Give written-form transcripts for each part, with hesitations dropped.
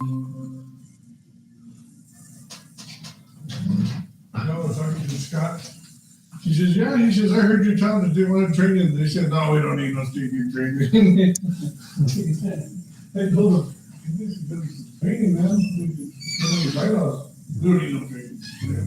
I was talking to Scott. He says, yeah, he says, I heard you telling us they want to train you. They said, no, we don't need no stinking training. I told him, this is training, man. We don't need no training. Yeah.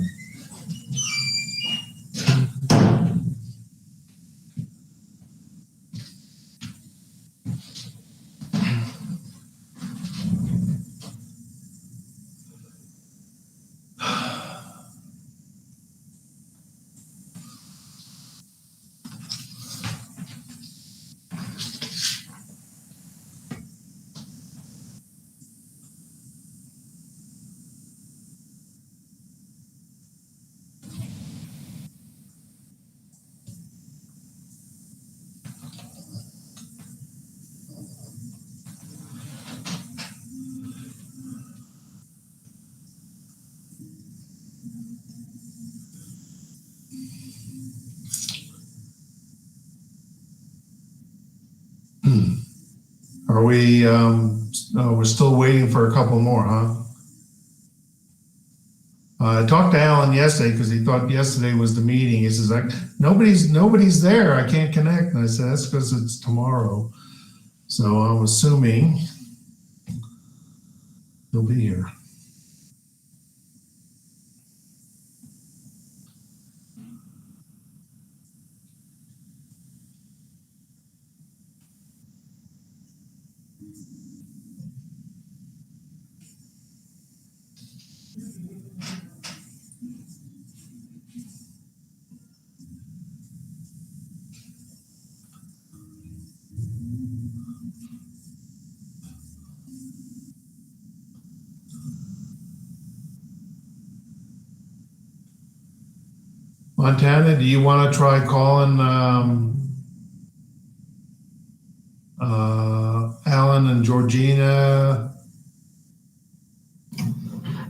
Are we, we're still waiting for a couple more, huh? I talked to Alan yesterday because he thought yesterday was the meeting. He says, nobody's there. I can't connect. And I said, that's because it's tomorrow. So I'm assuming he'll be here. Montana, do you want to try calling Alan and Georgina?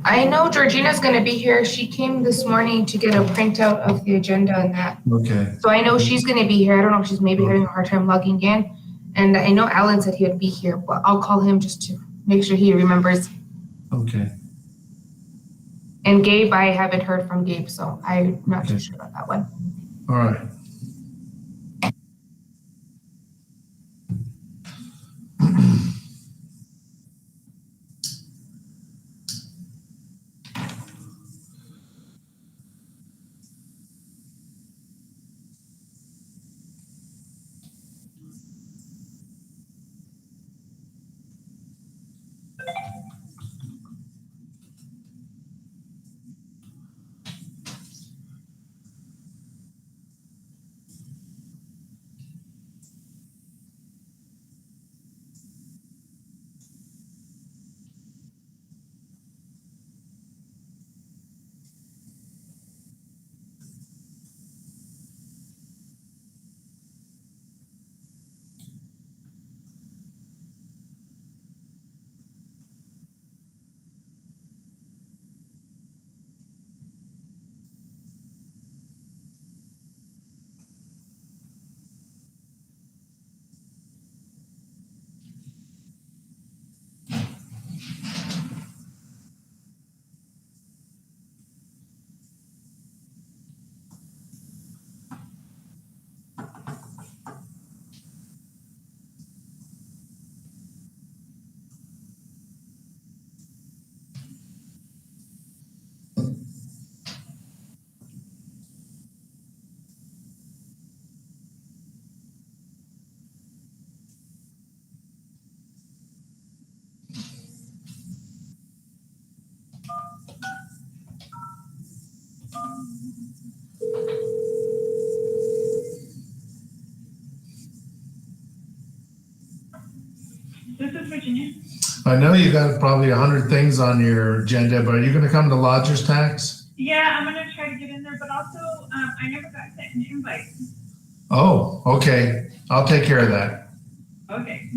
I know Georgina's going to be here. She came this morning to get a printout of the agenda and that. Okay. So I know she's going to be here. I don't know if she's maybe having a hard time logging in. And I know Alan said he would be here, but I'll call him just to make sure he remembers. Okay. And Gabe, I haven't heard from Gabe, so I'm not too sure about that one. All right. This is Virginia. I know you got probably 100 things on your agenda, but are you going to come to lodger's tax? Yeah, I'm gonna try to get in there, but also, I never got sent an invite. Oh, okay. I'll take care of that. Okay.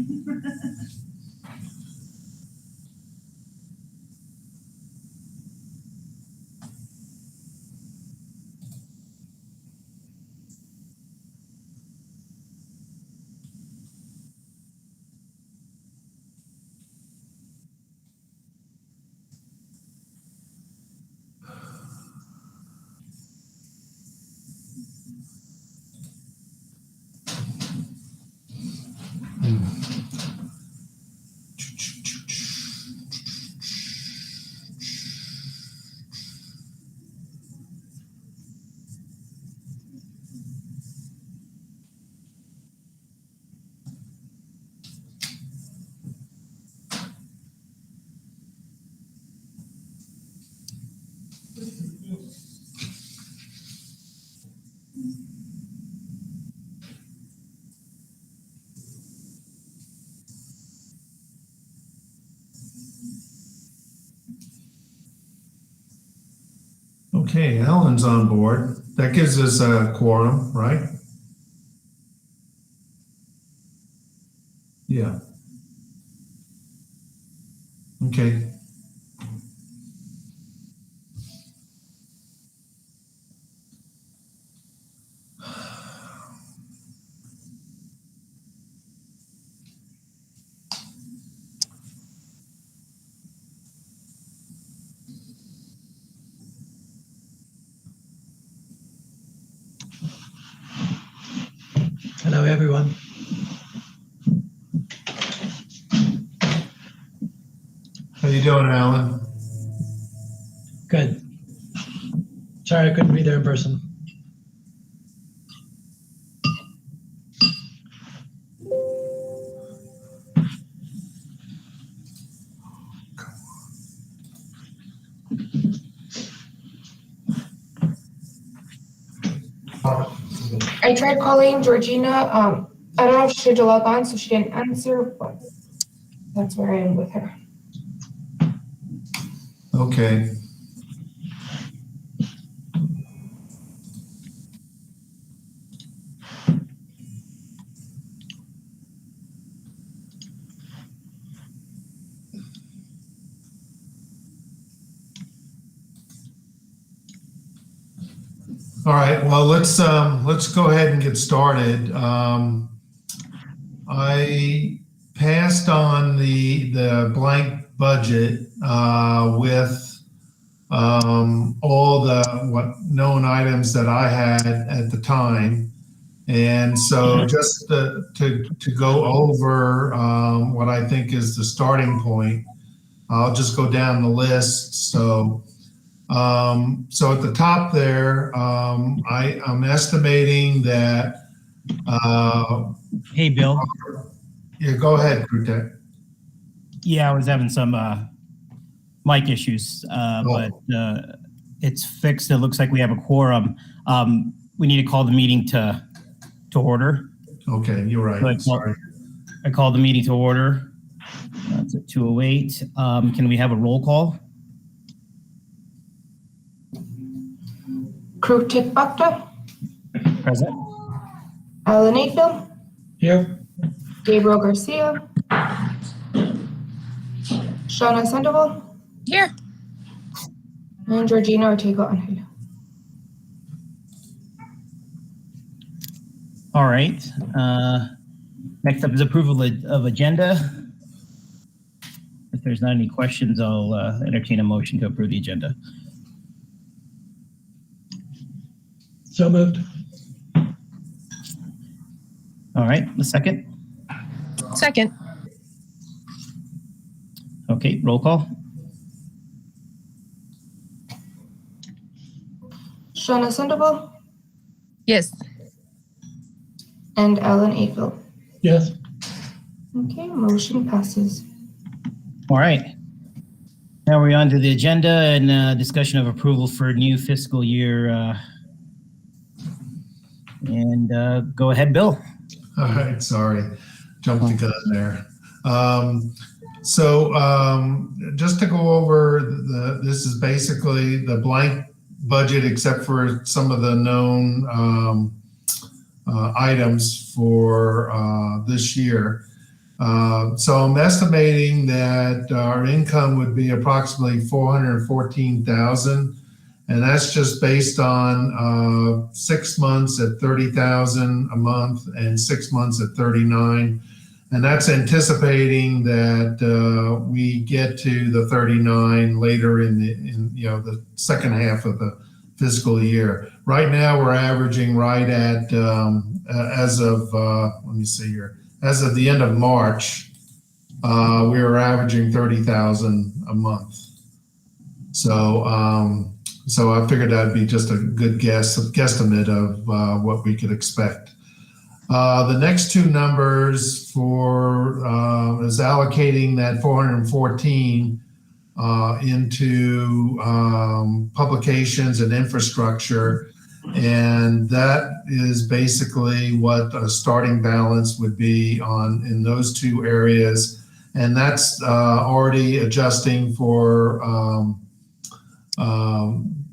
Okay, Ellen's on board. That gives us a quorum, right? Yeah. Okay. Hello, everyone. How you doing, Alan? Good. Sorry I couldn't be there in person. I tried calling Georgina. I don't know if she tried to log on, so she didn't answer, but that's where I am with her. Okay. All right, well, let's go ahead and get started. I passed on the blank budget with all the known items that I had at the time. And so just to go over what I think is the starting point, I'll just go down the list. So at the top there, I'm estimating that. Hey, Bill. Yeah, go ahead, Krutek. Yeah, I was having some mic issues, but it's fixed. It looks like we have a quorum. We need to call the meeting to order. Okay, you're right. Good. Sorry. I called the meeting to order. That's at 2:08. Can we have a roll call? Krutik Bhakta, Present. Alan Ayfield, Here. Gabriel Garcia, Shauna Sandoval. Here. And Georgina Ortega Angel. All right. Next up is approval of agenda. If there's not any questions, I'll entertain a motion to approve the agenda. So moved. All right, a second. Second. Okay, roll call. Shauna Sandoval Yes. and Alan Ayfield. Yes. Okay, motion passes. All right. Now we're on to the agenda and discussion of approval for new fiscal year. Go ahead, Bill. All right, sorry, jumped the gun there. Just to go over this is basically the blank budget except for some of the known items for this year. So I'm estimating that our income would be approximately 414,000. And that's just based on 6 months at 30,000 a month and 6 months at 39. And that's anticipating that we get to the 39 later in the second half of the fiscal year. Right now, we're averaging right at as of let me see here. As of the end of March, we were averaging 30,000 a month. So I figured that'd be just a good guesstimate of what we could expect. The next two numbers for is allocating that 414 into publications and infrastructure, and that is basically what a starting balance would be in those two areas. And that's already adjusting for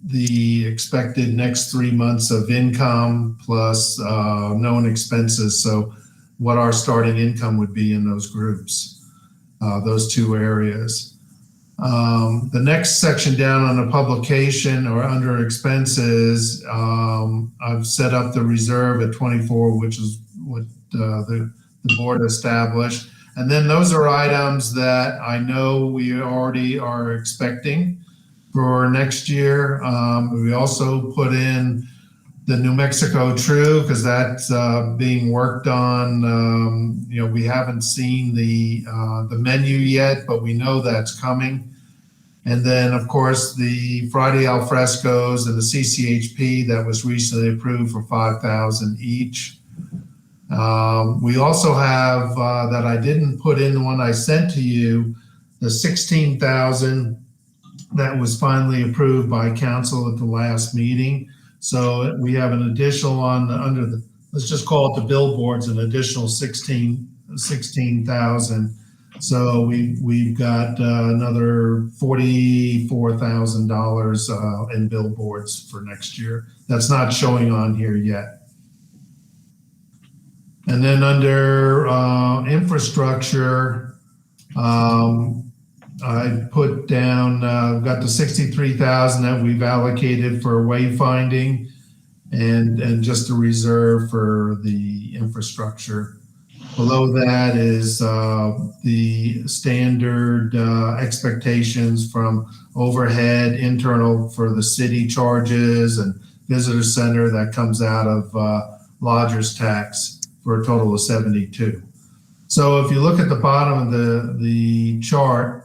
the expected next 3 months of income plus known expenses. So what our starting income would be in those groups, those two areas. The next section down on the publication or under expenses, I've set up the reserve at 24, which is what the board established. And then those are items that I know we already are expecting for next year. We also put in the New Mexico True because that's being worked on. We haven't seen the menu yet, but we know that's coming. And then, of course, the Friday Alfrescos and the CCHP that was recently approved for $5,000 each. We also have that I didn't put in the one I sent to you, the $16,000 that was finally approved by council at the last meeting. So we have an additional under the, let's just call it the billboards, an additional $16,000. So we've got another $44,000 in billboards for next year. That's not showing on here yet. And then under infrastructure, I put down, got the 63,000 that we've allocated for wayfinding and just a reserve for the infrastructure. Below that is the standard expectations from overhead, internal for the city charges and visitor center that comes out of lodger's tax for a total of 72. So if you look at the bottom of the chart,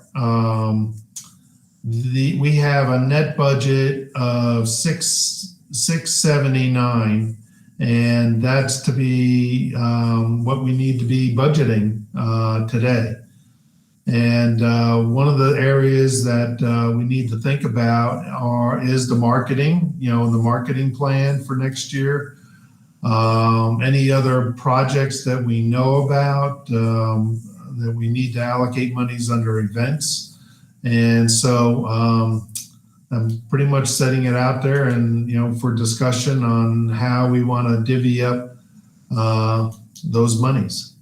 we have a net budget of 679, and that's to be what we need to be budgeting today. And one of the areas that we need to think about is the marketing, the marketing plan for next year. Any other projects that we know about that we need to allocate monies under events. And so I'm pretty much setting it out there and, for discussion on how we want to divvy up those monies.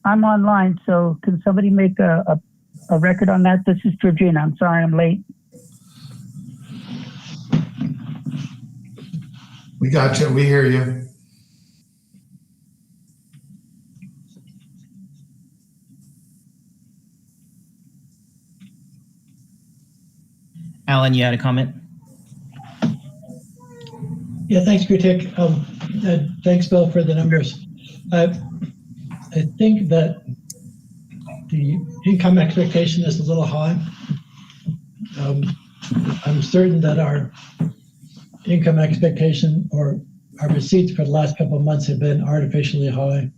I'm online, so can somebody make a record on that? This is Georgina. I'm sorry I'm late. We got you. We hear you. Alan, you had a comment? Yeah, thanks, Kritik. Thanks, Bill, for the numbers. I think that the income expectation is a little high. I'm certain that our income expectation or our receipts for the last couple of months have been artificially high,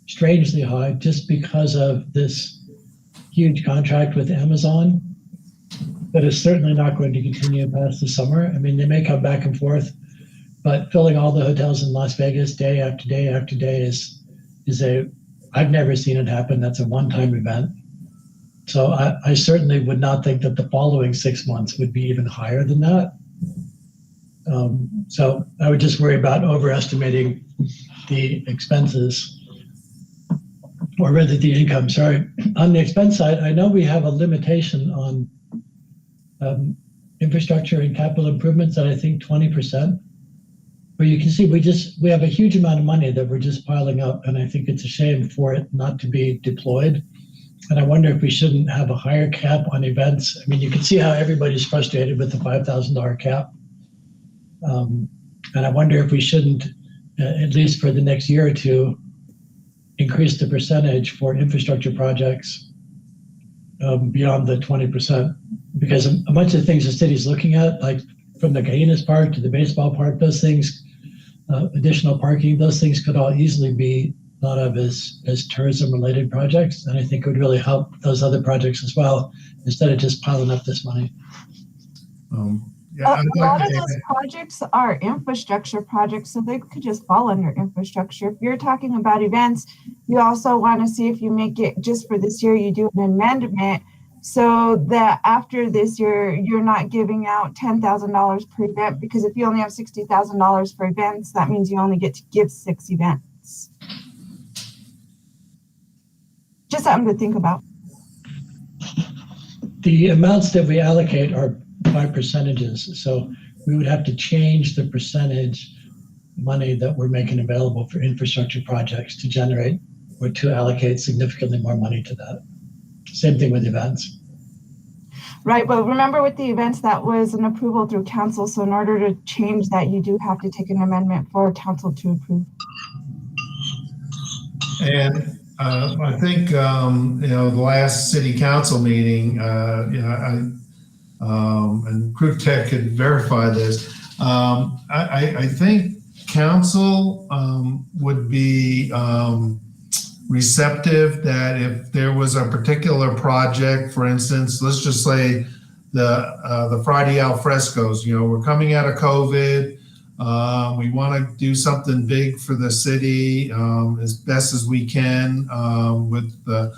strangely high, just because of this huge contract with Amazon that is certainly not going to continue past the summer. I mean, they may come back and forth, but filling all the hotels in Las Vegas day after day after day is I've never seen it happen. That's a one-time event. So I certainly would not think that the following 6 months would be even higher than that. So I would just worry about overestimating the expenses, or rather the income, sorry. On the expense side, I know we have a limitation on infrastructure and capital improvements at I think 20%. But you can see we have a huge amount of money that we're just piling up, and I think it's a shame for it not to be deployed. And I wonder if we shouldn't have a higher cap on events. I mean, you can see how everybody's frustrated with the $5,000 cap. And I wonder if we shouldn't, at least for the next year or two, increase the percentage for infrastructure projects beyond the 20%. Because a bunch of things the city's looking at, like from the Cainas Park to the baseball park, those things, additional parking, those things could all easily be thought of as tourism-related projects. And I think it would really help those other projects as well, instead of just piling up this money. Yeah, I'd A lot like of to- those projects are infrastructure projects, so they could just fall under infrastructure. If you're talking about events, you also want to see if you make it just for this year, you do an amendment so that after this year, you're not giving out $10,000 per event, because if you only have $60,000 for events, that means you only get to give 6 events. Just something to think about. The amounts that we allocate are by percentages, so we would have to change the percentage money that we're making available for infrastructure projects to generate or to allocate significantly more money to that. Same thing with events. Right, but remember with the events, that was an approval through council, so in order to change that, you do have to take an amendment for council to approve. And I think, the last city council meeting, and Crew Tech could verify this. I think council would be receptive that if there was a particular project, for instance, let's just say the Friday al frescoes, we're coming out of COVID. We want to do something big for the city as best as we can with the,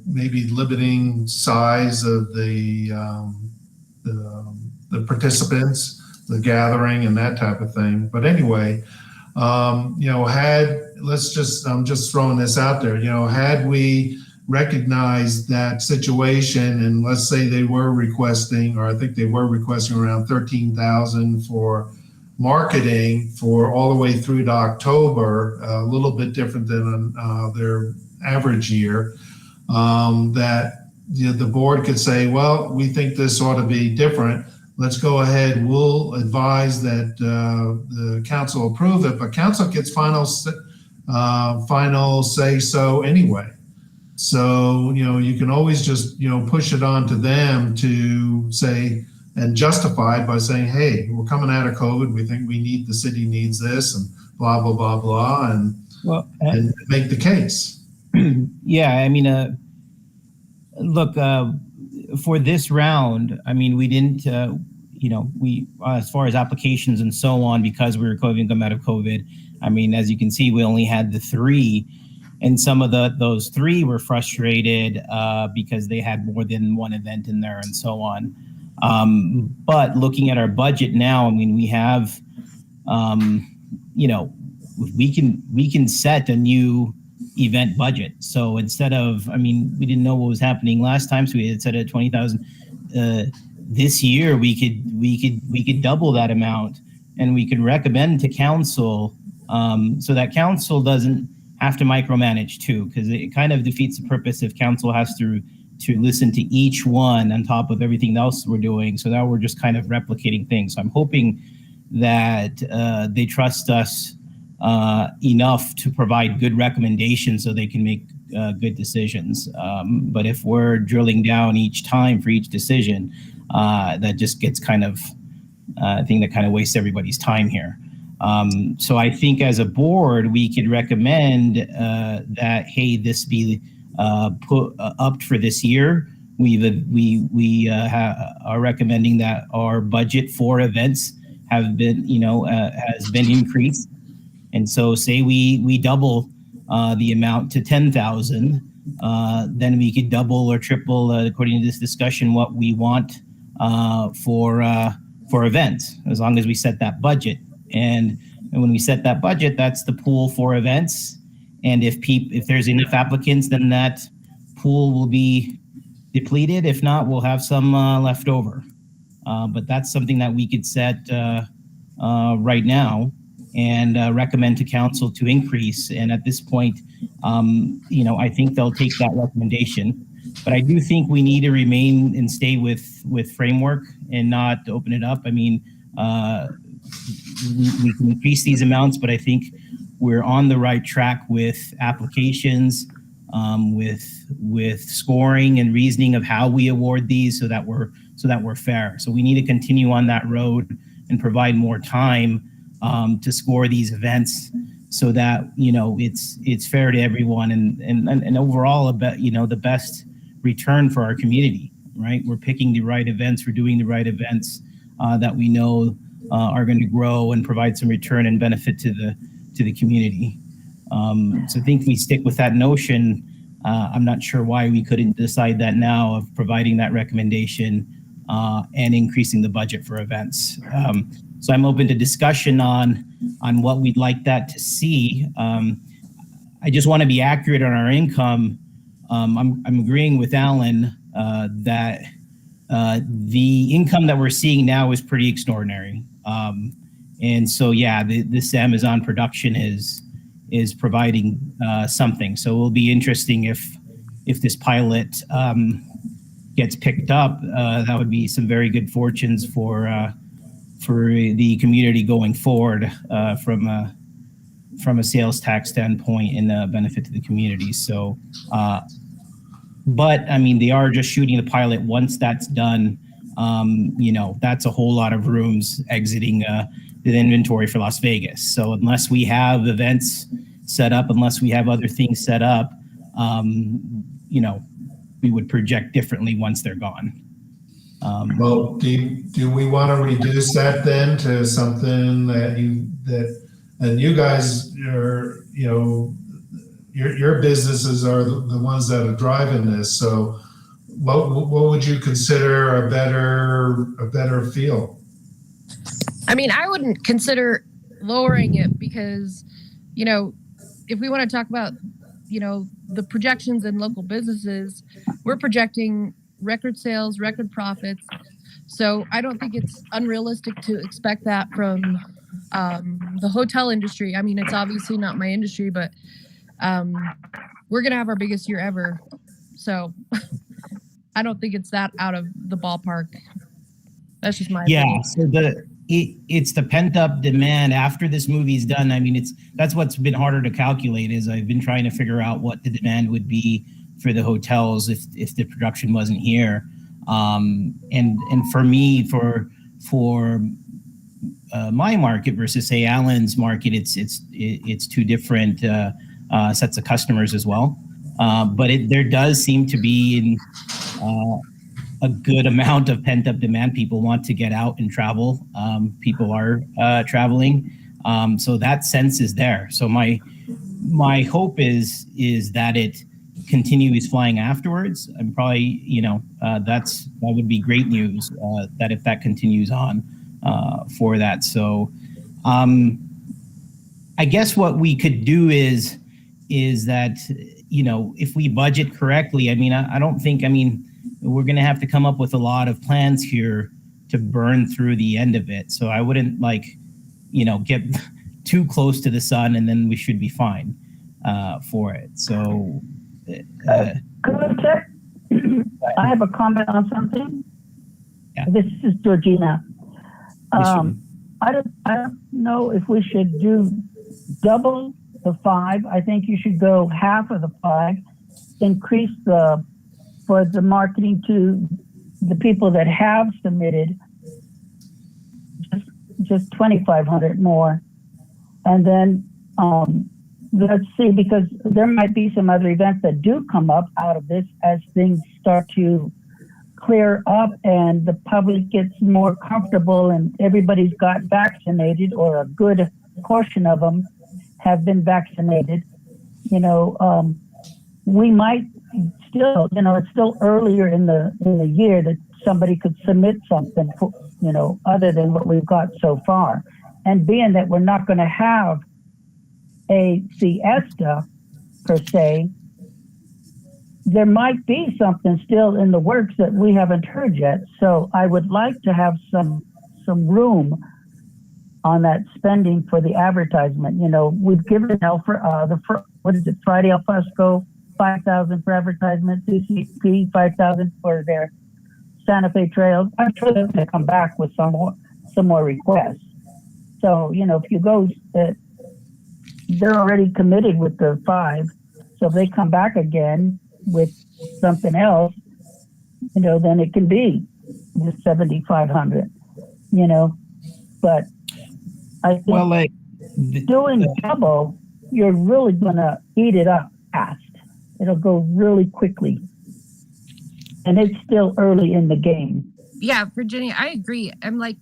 maybe limiting size of the participants, the gathering, and that type of thing. But anyway, I'm just throwing this out there. Had we recognized that situation, and let's say they were requesting, or I think they were requesting around 13,000 for marketing for all the way through to October, a little bit different than their average year, that the board could say, well, we think this ought to be different. Let's go ahead. We'll advise that the council approve it, but council gets final say so anyway. So, you can always just, push it on to them to say, and justify it by saying, hey, we're coming out of COVID. We think the city needs this, and blah, blah, blah, blah, and make the case. Yeah, I mean, look, for this round, I mean, we didn't, we, as far as applications and so on, because we were come out of COVID, I mean, as you can see, we only had the 3, and some of those 3 were frustrated because they had more than one event in there and so on. But looking at our budget now, I mean, we have, we can set a new event budget. So instead of, I mean, we didn't know what was happening last time, so we had set at 20,000. This year, we could double that amount, and we could recommend to council, so that council doesn't have to micromanage too, because it kind of defeats the purpose if council has to listen to each one on top of everything else we're doing. So now we're just kind of replicating things. So I'm hoping that they trust us enough to provide good recommendations so they can make good decisions. But if we're drilling down each time for each decision, that just gets kind of a thing that kind of wastes everybody's time here. So I think as a board, we could recommend that, hey, this be put upped for this year. We are recommending that our budget for events have been, has been increased. And so say we double the amount to 10,000, then we could double or triple, according to this discussion, what we want for events, as long as we set that budget. And when we set that budget, that's the pool for events. And if there's enough applicants, then that pool will be depleted. If not, we'll have some left over. But that's something that we could set right now and recommend to council to increase. And at this point, I think they'll take that recommendation. But I do think we need to remain and stay with framework and not open it up. I mean, we can increase these amounts, but I think we're on the right track with applications, with scoring and reasoning of how we award these, so that we're fair. So we need to continue on that road and provide more time to score these events, so that it's fair to everyone and overall the best return for our community. Right, we're picking the right events, we're doing the right events, that we know are going to grow and provide some return and benefit to the community. So I think we stick with that notion. I'm not sure why we couldn't decide that now of providing that recommendation and increasing the budget for events. So I'm open to discussion on what we'd like that to see. I just want to be accurate on our income. I'm agreeing with Alan that the income that we're seeing now is pretty extraordinary. And so, yeah, this Amazon production is providing something. So it will be interesting if this pilot gets picked up. That would be some very good fortunes for the community going forward from a sales tax standpoint and a benefit to the community. So, but I mean, they are just shooting the pilot. Once that's done, that's a whole lot of rooms exiting the inventory for Las Vegas. So unless we have events set up, unless we have other things set up, we would project differently once they're gone. Well, do we want to reduce that then to something and you guys are, your businesses are the ones that are driving this. So what would you consider a better feel? I mean, I wouldn't consider lowering it because, if we want to talk about, the projections in local businesses, we're projecting record sales, record profits. So I don't think it's unrealistic to expect that from the hotel industry. I mean, it's obviously not my industry, but we're going to have our biggest year ever. So I don't think it's that out of the ballpark. That's just my opinion. So it's the pent up demand after this movie's done. I mean, that's what's been harder to calculate is I've been trying to figure out what the demand would be for the hotels if the production wasn't here. And for me, for my market versus say Alan's market, it's two different sets of customers as well. But there does seem to be a good amount of pent up demand. People want to get out and travel. People are traveling. So that sense is there. So my hope is that it continues flying afterwards. And probably, that would be great news that if that continues on for that. So I guess what we could do is that, if we budget correctly, I mean, I don't think, we're going to have to come up with a lot of plans here to burn through the end of it. So I wouldn't get too close to the sun and then we should be fine for it. So. I have a comment on something. Yeah. This is Georgina. I don't know if we should do double the 5. I think you should go half of the 5, increase for the marketing to the people that have submitted just 2,500 more. And then let's see, because there might be some other events that do come up out of this as things start to clear up and the public gets more comfortable and everybody's got vaccinated, or a good portion of them have been vaccinated. We might still, it's still earlier in the year that somebody could submit something, other than what we've got so far. And being that we're not going to have a siesta per se, there might be something still in the works that we haven't heard yet. So I would like to have some room on that spending for the advertisement. We've given Friday El Fresco, $5,000 for advertisement, CCP, $5,000 for their Santa Fe trails. I'm sure they're going to come back with some more requests. So, if you go, they're already committed with the 5. So if they come back again with something else, then it can be the 7,500, but I think doing double, you're really going to eat it up fast. It'll go really quickly. And it's still early in the game. Yeah, Virginia, I agree. I'm like,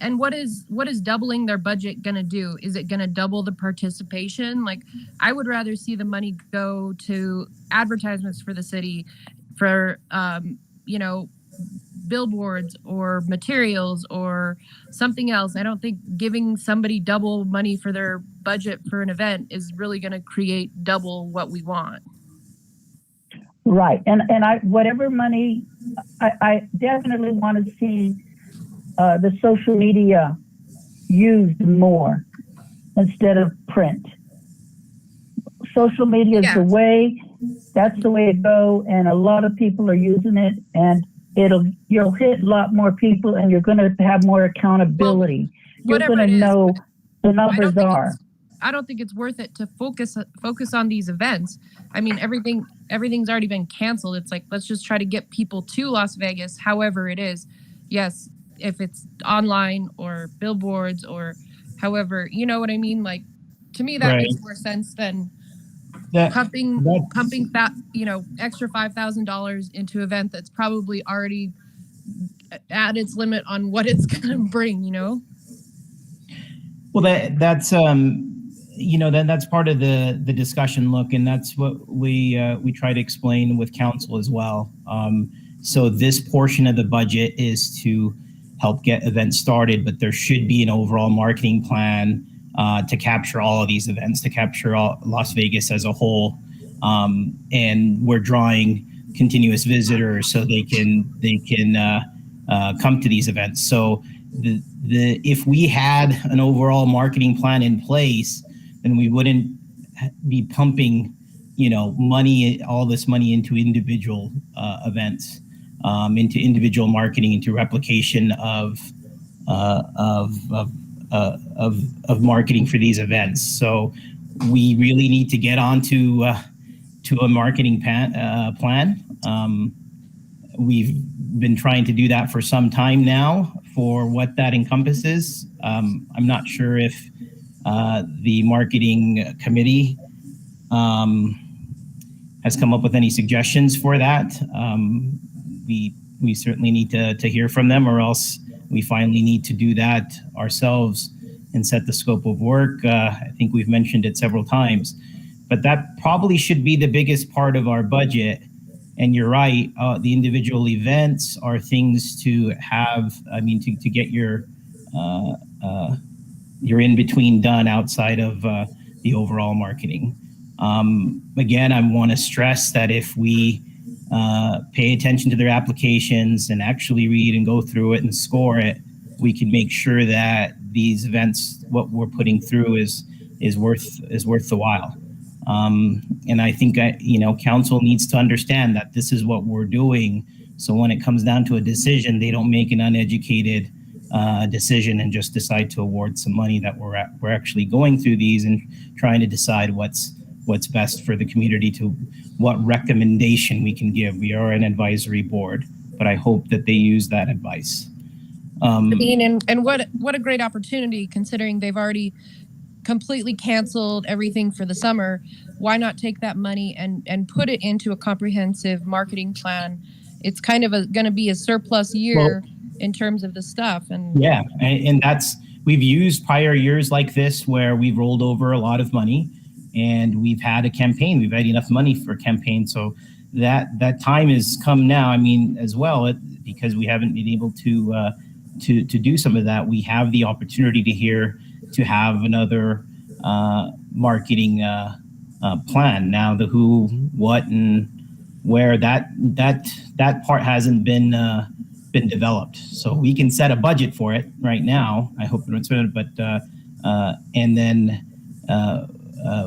and what is doubling their budget gonna do? Is it gonna double the participation? Like, I would rather see the money go to advertisements for the city, for billboards or materials or something else. I don't think giving somebody double money for their budget for an event is really gonna create double what we want. Right. And whatever money, I definitely want to see the social media used more instead of print. Social media is the way, that's the way to go. And a lot of people are using it, and you'll hit a lot more people, and you're going to have more accountability. You're going to know the numbers are. I don't think it's worth it to focus on these events. I mean, everything's already been canceled. It's like, let's just try to get people to Las Vegas, however it is. Yes, if it's online or billboards or however, you know what I mean? Like, to me, that makes more sense than pumping that, extra $5,000 into an event that's probably already at its limit on what it's going to bring, Well, that's then that's part of the discussion. Look, and that's what we try to explain with council as well. So this portion of the budget is to help get events started, but there should be an overall marketing plan to capture all of these events, to capture all Las Vegas as a whole. And we're drawing continuous visitors so they can come to these events. So if we had an overall marketing plan in place, then we wouldn't be pumping, all this money into individual events, into individual marketing, into replication of marketing for these events. So we really need to get onto to a marketing plan. We've been trying to do that for some time now. For what that encompasses, I'm not sure if the marketing committee has come up with any suggestions for that. We certainly need to hear from them, or else we finally need to do that ourselves and set the scope of work. I think we've mentioned it several times, but that probably should be the biggest part of our budget. And you're right, the individual events are things to have, to get your in-between done outside of the overall marketing. Again, I want to stress that if we pay attention to their applications and actually read and go through it and score it, we can make sure that these events, what we're putting through is worth the while. And I think council needs to understand that this is what we're doing. So when it comes down to a decision, they don't make an uneducated decision and just decide to award some money. That we're actually going through these and trying to decide what's best for the community, to what recommendation we can give. We are an advisory board, but I hope that they use that advice. And what a great opportunity, considering they've already completely canceled everything for the summer. Why not take that money and put it into a comprehensive marketing plan? It's kind of going to be a surplus year in terms of the stuff. And that's, we've used prior years like this where we've rolled over a lot of money, and we've had a campaign. We've had enough money for a campaign. So that time has come now. As well, because we haven't been able to do some of that. We have the opportunity to have another marketing plan. Now, the who, what, and where, that part hasn't been developed. So we can set a budget for it right now. I hope it's but and then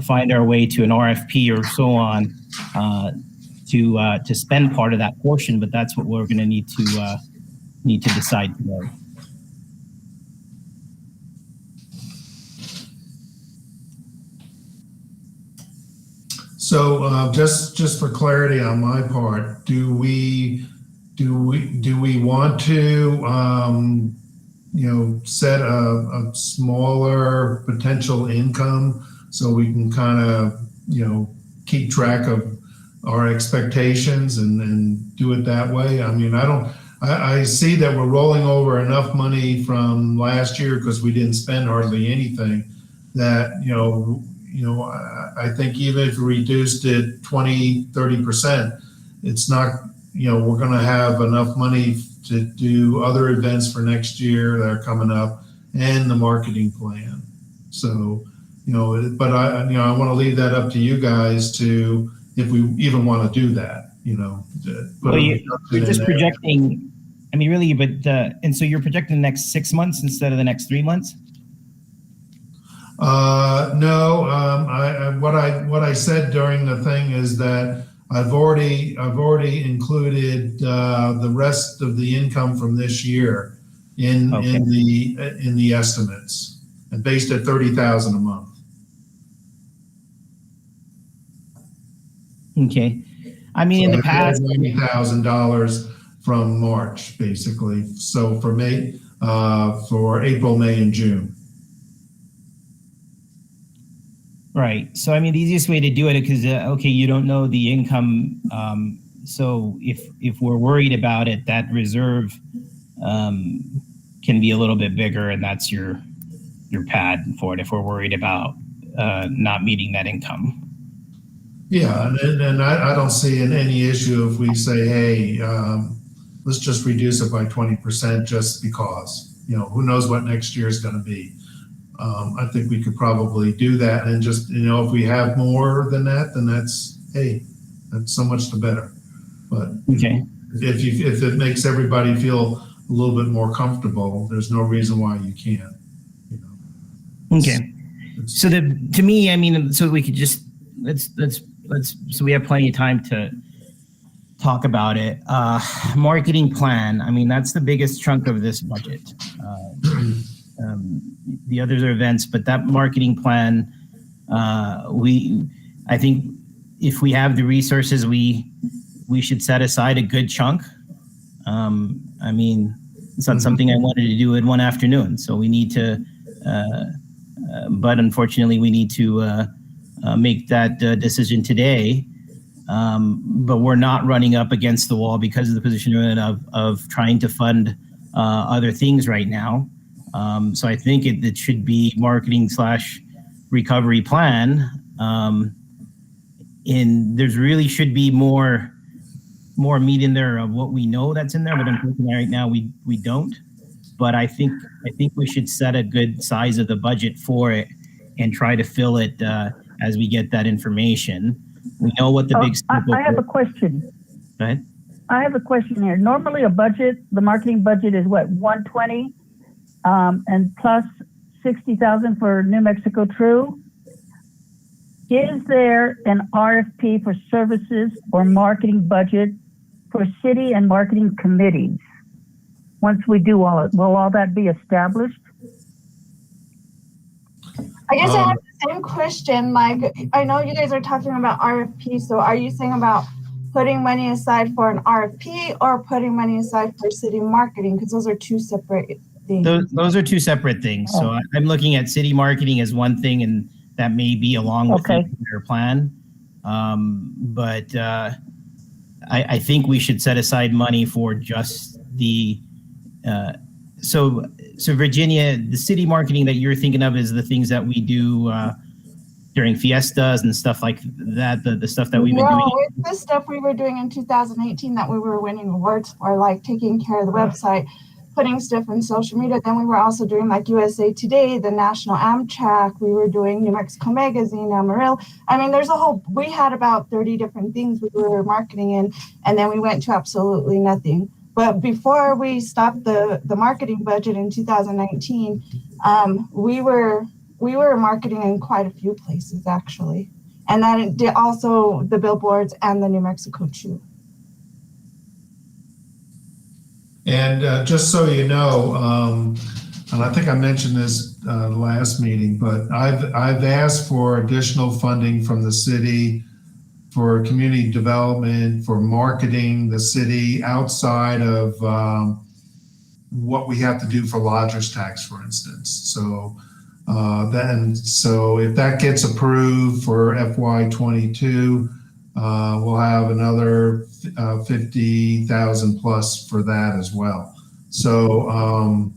find our way to an RFP or so on to spend part of that portion. But that's what we're going to need to decide today. So just for clarity on my part, do we want to set a smaller potential income so we can kind of keep track of our expectations and do it that way? I I see that we're rolling over enough money from last year because we didn't spend hardly anything that, I think even if we reduced it 20, 30%, it's not, we're going to have enough money to do other events for next year that are coming up and the marketing plan. So, but I want to leave that up to you guys to, if we even want to do that, Well, you're just projecting, I mean, really, but, and so you're projecting the next 6 months instead of the next 3 months? No, what I said during the thing is that I've already included the rest of the income from this year in the estimates, and based at $30,000 a month. Okay. I mean, in the past, $90,000 from March, basically. So for April, May, and June. right. So, I mean, the easiest way to do it, because, you don't know the income. So if we're worried about it, that reserve can be a little bit bigger, and that's your pad for it if we're worried about not meeting that income. Yeah, and I don't see any issue if we say, hey, let's just reduce it by 20% just because, who knows what next year is going to be. I think we could probably do that, and just, if we have more than that, then that's so much the better. But okay, if it makes everybody feel a little bit more comfortable, there's no reason why you can't. Okay. So to me, I mean, so we could just let's so we have plenty of time to talk about it. Marketing plan. I mean, that's the biggest chunk of this budget. The others are events, but that marketing plan, I think if we have the resources, we should set aside a good chunk. I mean, it's not something I wanted to do in one afternoon, so we need to, but unfortunately we need to make that decision today. But we're not running up against the wall because of the position of trying to fund other things right now. So I think it should be marketing / recovery plan. And there's really should be more meat in there of what we know that's in there, but unfortunately right now we don't. But I think we should set a good size of the budget for it and try to fill it as we get that information. We know what the big. I have a question. Go ahead. I have a question here. Normally, the marketing budget is what, 120, and plus 60,000 for New Mexico True. Is there an RFP for services or marketing budget for city and marketing committees? Once we do all it, will all that be established? I guess I have the same question. Like, I know you guys are talking about RFP. So are you saying about putting money aside for an RFP or putting money aside for city marketing? Because those are two separate things. Those are two separate things. Oh. So I'm looking at city marketing as one thing, and that may be along with their plan. But I think we should set aside money for just the. So Virginia, the city marketing that you're thinking of is the things that we do during fiestas and stuff like that. The stuff that we've been doing. No, it's the stuff we were doing in 2018 that we were winning awards for, like taking care of the website, putting stuff in social media. Then we were also doing like USA Today, the National Amtrak. We were doing New Mexico Magazine, Amarillo. I mean, we had about 30 different things we were marketing in, and then we went to absolutely nothing. But before we stopped the marketing budget in 2019, we were marketing in quite a few places actually, and that did also the billboards and the New Mexico True. And just so you know, and I think I mentioned this last meeting, but I've asked for additional funding from the city for community development, for marketing the city outside of what we have to do for lodger's tax, for instance. So so if that gets approved for FY22, we'll have another 50,000 plus for that as well. So,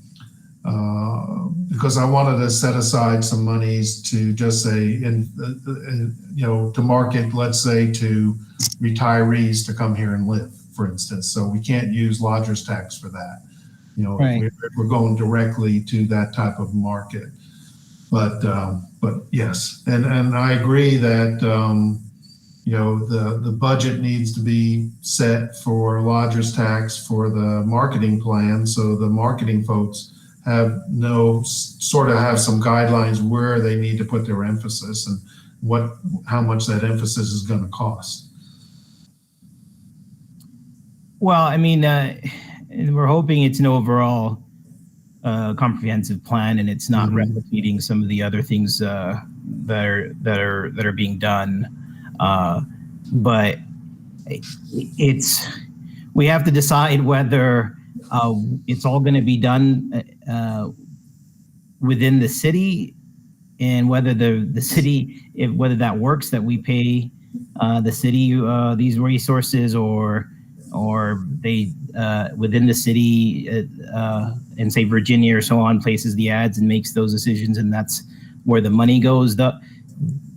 because I wanted to set aside some monies to just say, to market, let's say, to retirees to come here and live, for instance. So we can't use lodger's tax for that. Right. We're going directly to that type of market. But yes, and I agree that the budget needs to be set for lodger's tax for the marketing plan, so the marketing folks have some guidelines where they need to put their emphasis and how much that emphasis is going to cost. Well, I mean, we're hoping it's an overall comprehensive plan, and it's not replicating some of the other things that are being done. But we have to decide whether it's all going to be done within the city, and whether the city, whether that works, that we pay the city these resources, or they within the city and say Virginia or so on places the ads and makes those decisions, and that's where the money goes.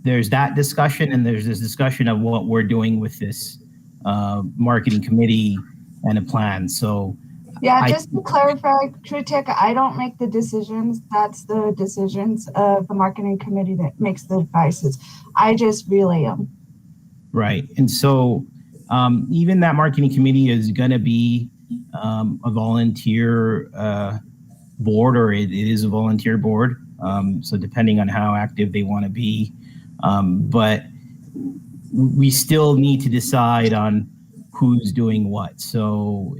There's that discussion, and there's this discussion of what we're doing with this marketing committee and a plan. So yeah, just to clarify, Trutek, I don't make the decisions. That's the decisions of the marketing committee that makes the advices. I just relay them. Right. And so even that marketing committee is going to be a volunteer board, or it is a volunteer board. So depending on how active they want to be. But we still need to decide on who's doing what. So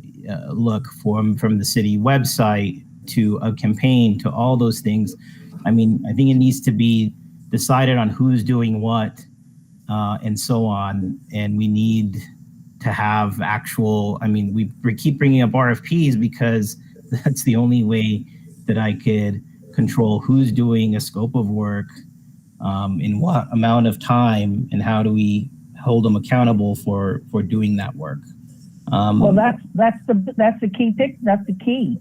look, from the city website to a campaign to all those things. I mean, I think it needs to be decided on who's doing what and so on. And we need to have actual, I mean, we keep bringing up RFPs because that's the only way that I could control who's doing a scope of work in what amount of time, and how do we hold them accountable for doing that work. Well, that's the key. That's the key.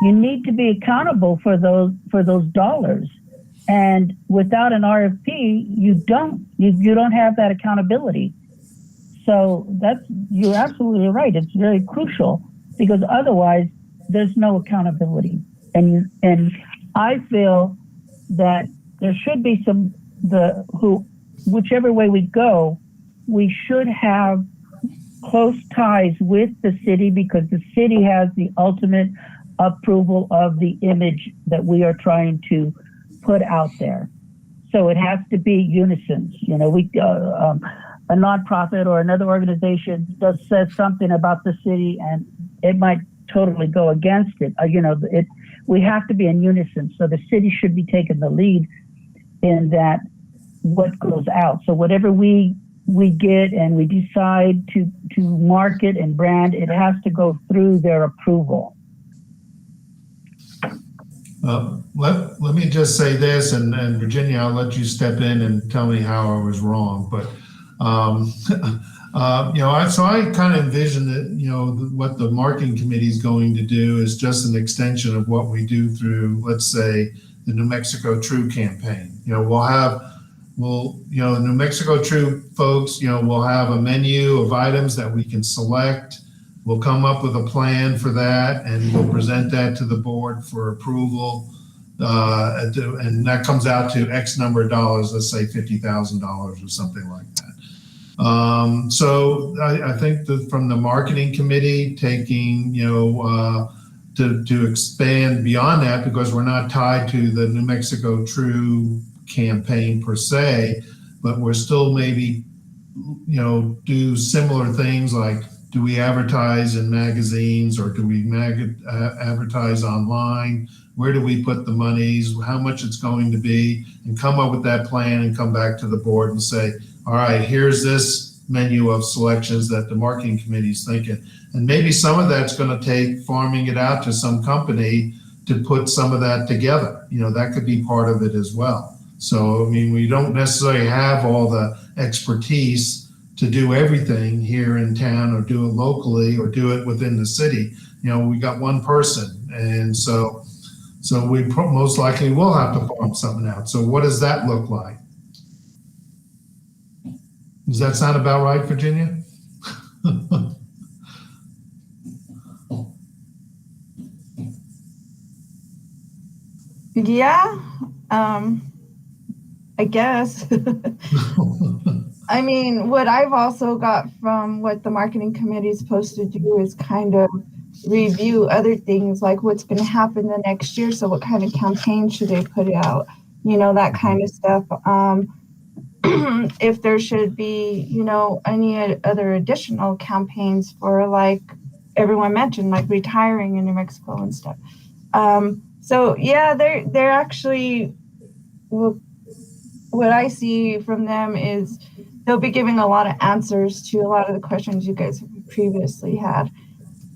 You need to be accountable for those dollars, and without an RFP, you don't have that accountability. So you're absolutely right. It's very crucial, because otherwise there's no accountability. And I feel that there should be whichever way we go, we should have close ties with the city, because the city has the ultimate approval of the image that we are trying to put out there. So it has to be unison. A nonprofit or another organization says something about the city, and it might totally go against it. We have to be in unison. So the city should be taking the lead in that, what goes out. So whatever we get and we decide to market and brand, it has to go through their approval. Let me just say this, and Virginia, I'll let you step in and tell me how I was wrong. But so I kind of envision that what the marketing committee is going to do is just an extension of what we do through, let's say, the New Mexico True campaign. The New Mexico True folks, we'll have a menu of items that we can select. We'll come up with a plan for that, and we'll present that to the board for approval. And that comes out to X number of dollars, let's say $50,000 or something like that. So I think that from the marketing committee taking, to expand beyond that, because we're not tied to the New Mexico True campaign per se, but we're still maybe, do similar things like, do we advertise in magazines, or do we advertise online? Where do we put the monies? How much it's going to be? And come up with that plan and come back to the board and say, all right, here's this menu of selections that the marketing committee is thinking. And maybe some of that's going to take farming it out to some company to put some of that together. That could be part of it as well. So, I mean, we don't necessarily have all the expertise to do everything here in town or do it locally or do it within the city. We got one person, and so we most likely will have to farm something out. So what does that look like? Does that sound about right, Virginia? Yeah, I guess. I mean, what I've also got from what the marketing committee is supposed to do is kind of review other things like what's going to happen the next year. So what kind of campaign should they put out? That kind of stuff. If there should be, any other additional campaigns for like everyone mentioned, like retiring in New Mexico and stuff. So yeah, they're actually, what I see from them is they'll be giving a lot of answers to a lot of the questions you guys have previously had.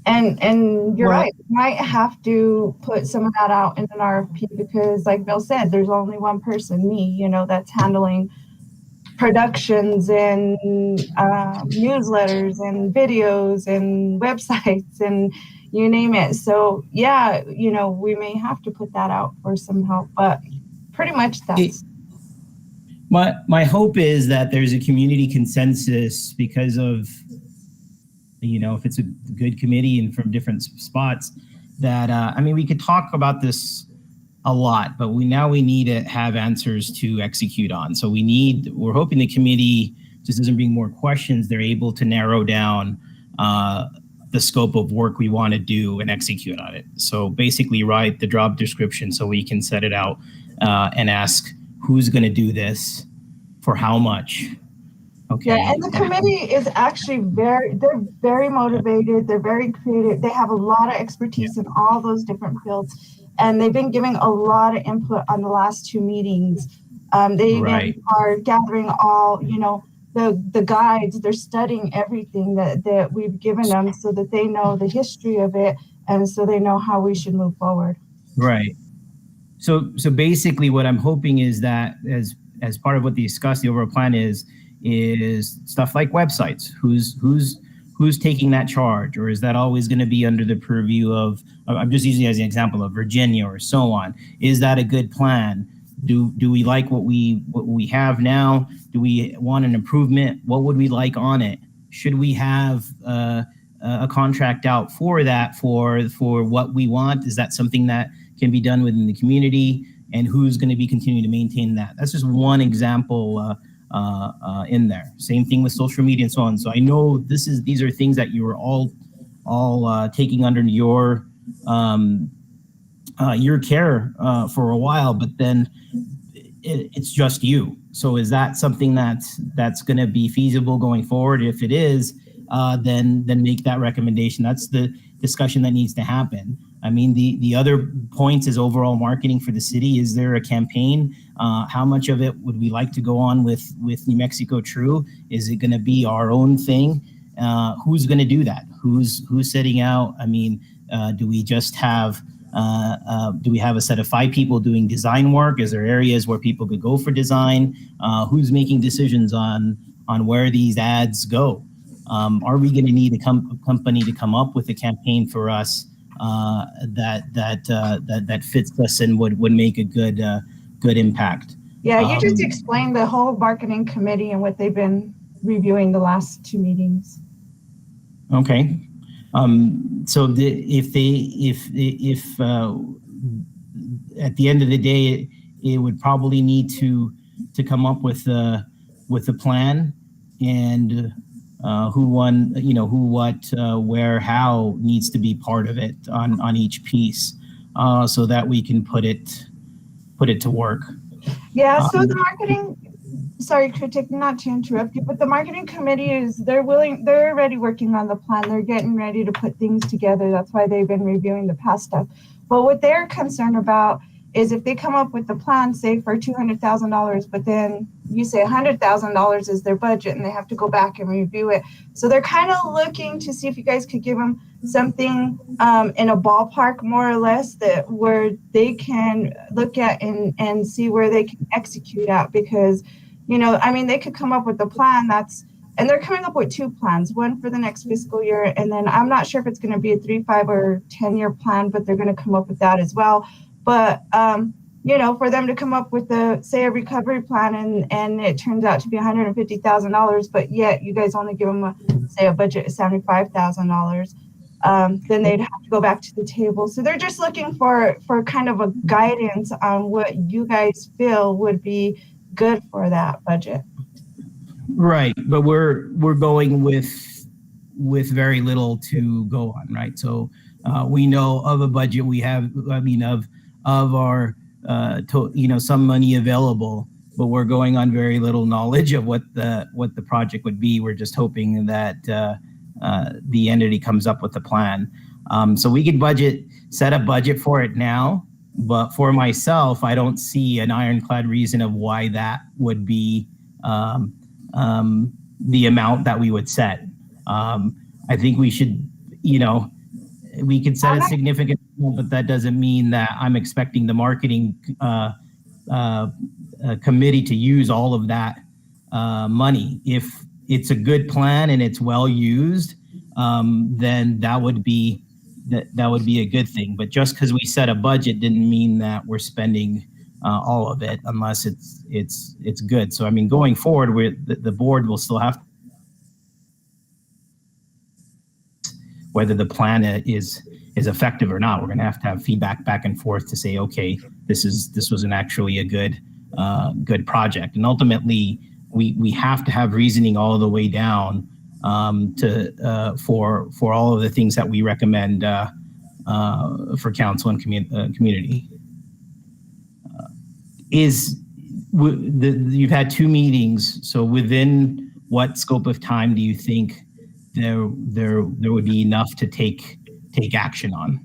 And you're right, we might have to put some of that out in an RFP because like Bill said, there's only one person, me, that's handling productions and newsletters and videos and websites and you name it. So yeah, we may have to put that out for some help, but pretty much that's. My hope is that there's a community consensus because of, if it's a good committee and from different spots that, we could talk about this a lot, but we need to have answers to execute on. So we're hoping the committee just doesn't bring more questions. They're able to narrow down the scope of work we want to do and execute on it. So basically write the job description so we can set it out and ask who's going to do this for how much. Okay. Yeah, and the committee is actually they're very motivated. They're very creative. They have a lot of expertise in all those different fields. And they've been giving a lot of input on the last two meetings. They even are gathering all, the guides. They're studying everything that we've given them so that they know the history of it and so they know how we should move forward. Right. So basically what I'm hoping is that as part of what they discussed, the overall plan is stuff like websites. Who's taking that charge, or is that always going to be under the purview of? I'm just using it as an example of Virginia or so on. Is that a good plan? Do we like what we have now? Do we want an improvement? What would we like on it? Should we have a contract out for that for what we want? Is that something that can be done within the community? And who's going to be continuing to maintain that? That's just one example. In there. Same thing with social media and so on. So I know these are things that you are all taking under your care for a while, but then it's just you. So is that something that's going to be feasible going forward? If it is, then make that recommendation. That's the discussion that needs to happen. The other points is overall marketing for the city. Is there a campaign? How much of it would we like to go on with New Mexico True? Is it going to be our own thing? Who's going to do that? Who's setting out? Do we just have? Do we have a set of 5 people doing design work? Is there areas where people could go for design? Who's making decisions on where these ads go? Are we going to need a company to come up with a campaign for us that fits us and would make a good impact? Yeah, you just explained the whole marketing committee and what they've been reviewing the last 2 meetings. Okay. So if at the end of the day, it would probably need to come up with a plan and who, what, where, how needs to be part of it on each piece, so that we can put it to work. Yeah. So the marketing. Sorry, Kritik, not to interrupt you, but the marketing committee they're already working on the plan. They're getting ready to put things together. That's why they've been reviewing the past stuff. But what they're concerned about is if they come up with the plan, say for $200,000, but then you say $100,000 is their budget and they have to go back and review it. So they're kind of looking to see if you guys could give them something in a ballpark, more or less, where they can look at and see where they can execute at, because they could come up with a plan that's and they're coming up with 2 plans, one for the next fiscal year, and then I'm not sure if it's going to be a 3, 5, or 10-year plan, but they're going to come up with that as well. But for them to come up with a recovery plan and it turns out to be $150,000, but yet you guys only give them a budget of $75,000, then they'd have to go back to the table. So they're just looking for kind of a guidance on what you guys feel would be good for that budget. Right, but we're going with very little to go on, right? So we know of a budget we have. I mean, of our some money available, but we're going on very little knowledge of what the project would be. We're just hoping that the entity comes up with a plan. So we could set a budget for it now, but for myself, I don't see an ironclad reason of why that would be the amount that we would set. I think we should, we could set a significant amount, but that doesn't mean that I'm expecting the marketing committee to use all of that money. If it's a good plan and it's well used, then that would be a good thing. But just because we set a budget didn't mean that we're spending all of it unless it's good. So I mean, going forward, the board will still have whether the plan is effective or not. We're going to have feedback back and forth to say, okay, this wasn't actually a good project. And ultimately, we have to have reasoning all the way down for all of the things that we recommend for council and community. You've had 2 meetings, so within what scope of time do you think there would be enough to take action on?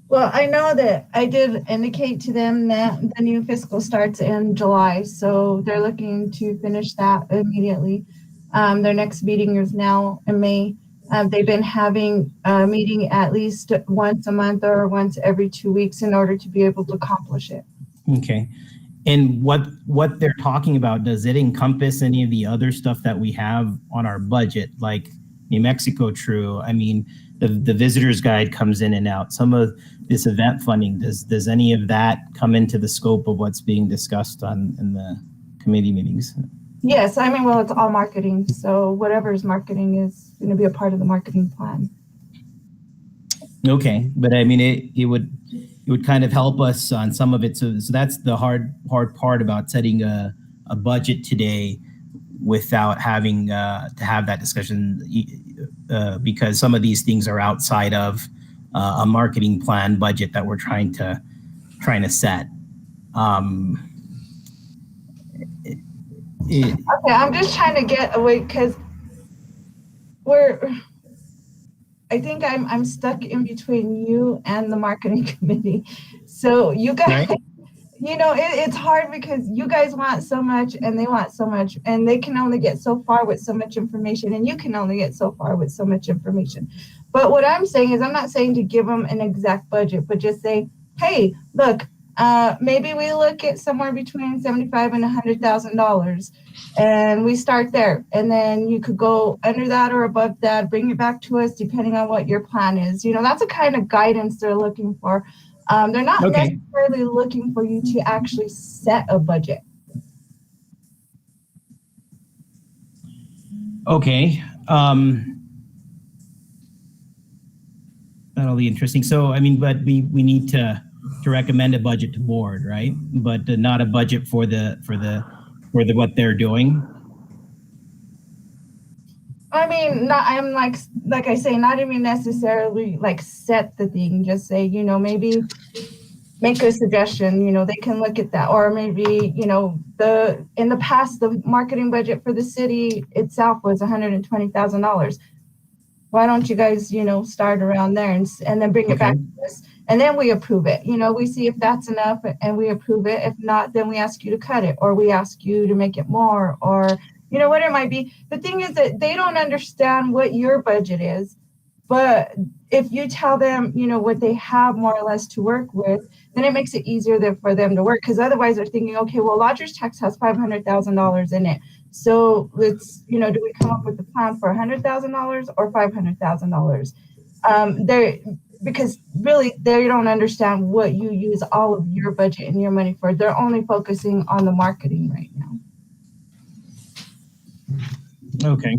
Well, I know that I did indicate to them that the new fiscal starts in July, so they're looking to finish that immediately. Their next meeting is now in May. They've been having a meeting at least once a month or once every 2 weeks in order to be able to accomplish it. Okay. And what they're talking about, does it encompass any of the other stuff that we have on our budget, like New Mexico True? I mean, the visitor's guide comes in and out. Some of this event funding, does any of that come into the scope of what's being discussed in the committee meetings? Yes, I mean, well, it's all marketing. So whatever is marketing is going to be a part of the marketing plan. Okay, but I mean, it would kind of help us on some of it. So that's the hard part about setting a budget today without having to have that discussion, because some of these things are outside of a marketing plan budget that we're trying to set. Okay, I'm just trying to get away because I think I'm stuck in between you and the marketing committee. So you guys, right. It's hard because you guys want so much and they want so much, and they can only get so far with so much information, and you can only get so far with so much information. But what I'm saying is, I'm not saying to give them an exact budget, but just say, hey, look, maybe we look at somewhere between $75,000 and $100,000, and we start there. And then you could go under that or above that, bring it back to us depending on what your plan is. That's the kind of guidance they're looking for. They're not necessarily looking for you to actually set a budget. Okay. That'll be interesting. So, I mean, but we need to recommend a budget to board, right? But not a budget for what they're doing. I mean, I'm like I say, not even necessarily like set the thing. Just say, maybe make a suggestion. They can look at that, or maybe in the past the marketing budget for the city itself was $120,000. Why don't you guys start around there and then bring it back to us? And then we approve it. We see if that's enough and we approve it. If not, then we ask you to cut it, or we ask you to make it more, or what it might be. The thing is that they don't understand what your budget is. But if you tell them, you know, what they have more or less to work with, then it makes it easier for them to work. Because otherwise they're thinking, okay, well, lodger's tax has $500,000 in it. So let's, you know, do we come up with a plan for $100,000 or $500,000? Because really they don't understand what you use all of your budget and your money for. They're only focusing on the marketing right now. Okay.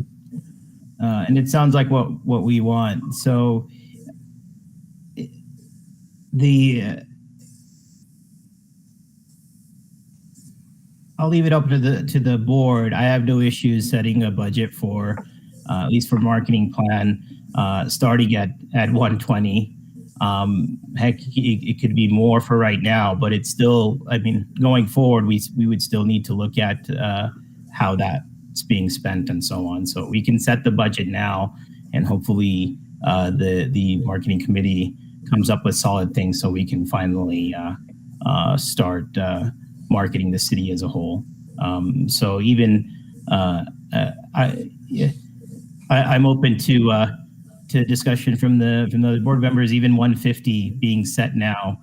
And it sounds like what we want. So I'll leave it up to the board. I have no issues setting a budget for at least for marketing plan starting at 120. Heck, it could be more for right now, but it's still, I mean, going forward, we would still need to look at how that's being spent and so on. So we can set the budget now, and hopefully the marketing committee comes up with solid things so we can finally start marketing the city as a whole. So even I'm open to discussion from the board members. Even 150 being set now,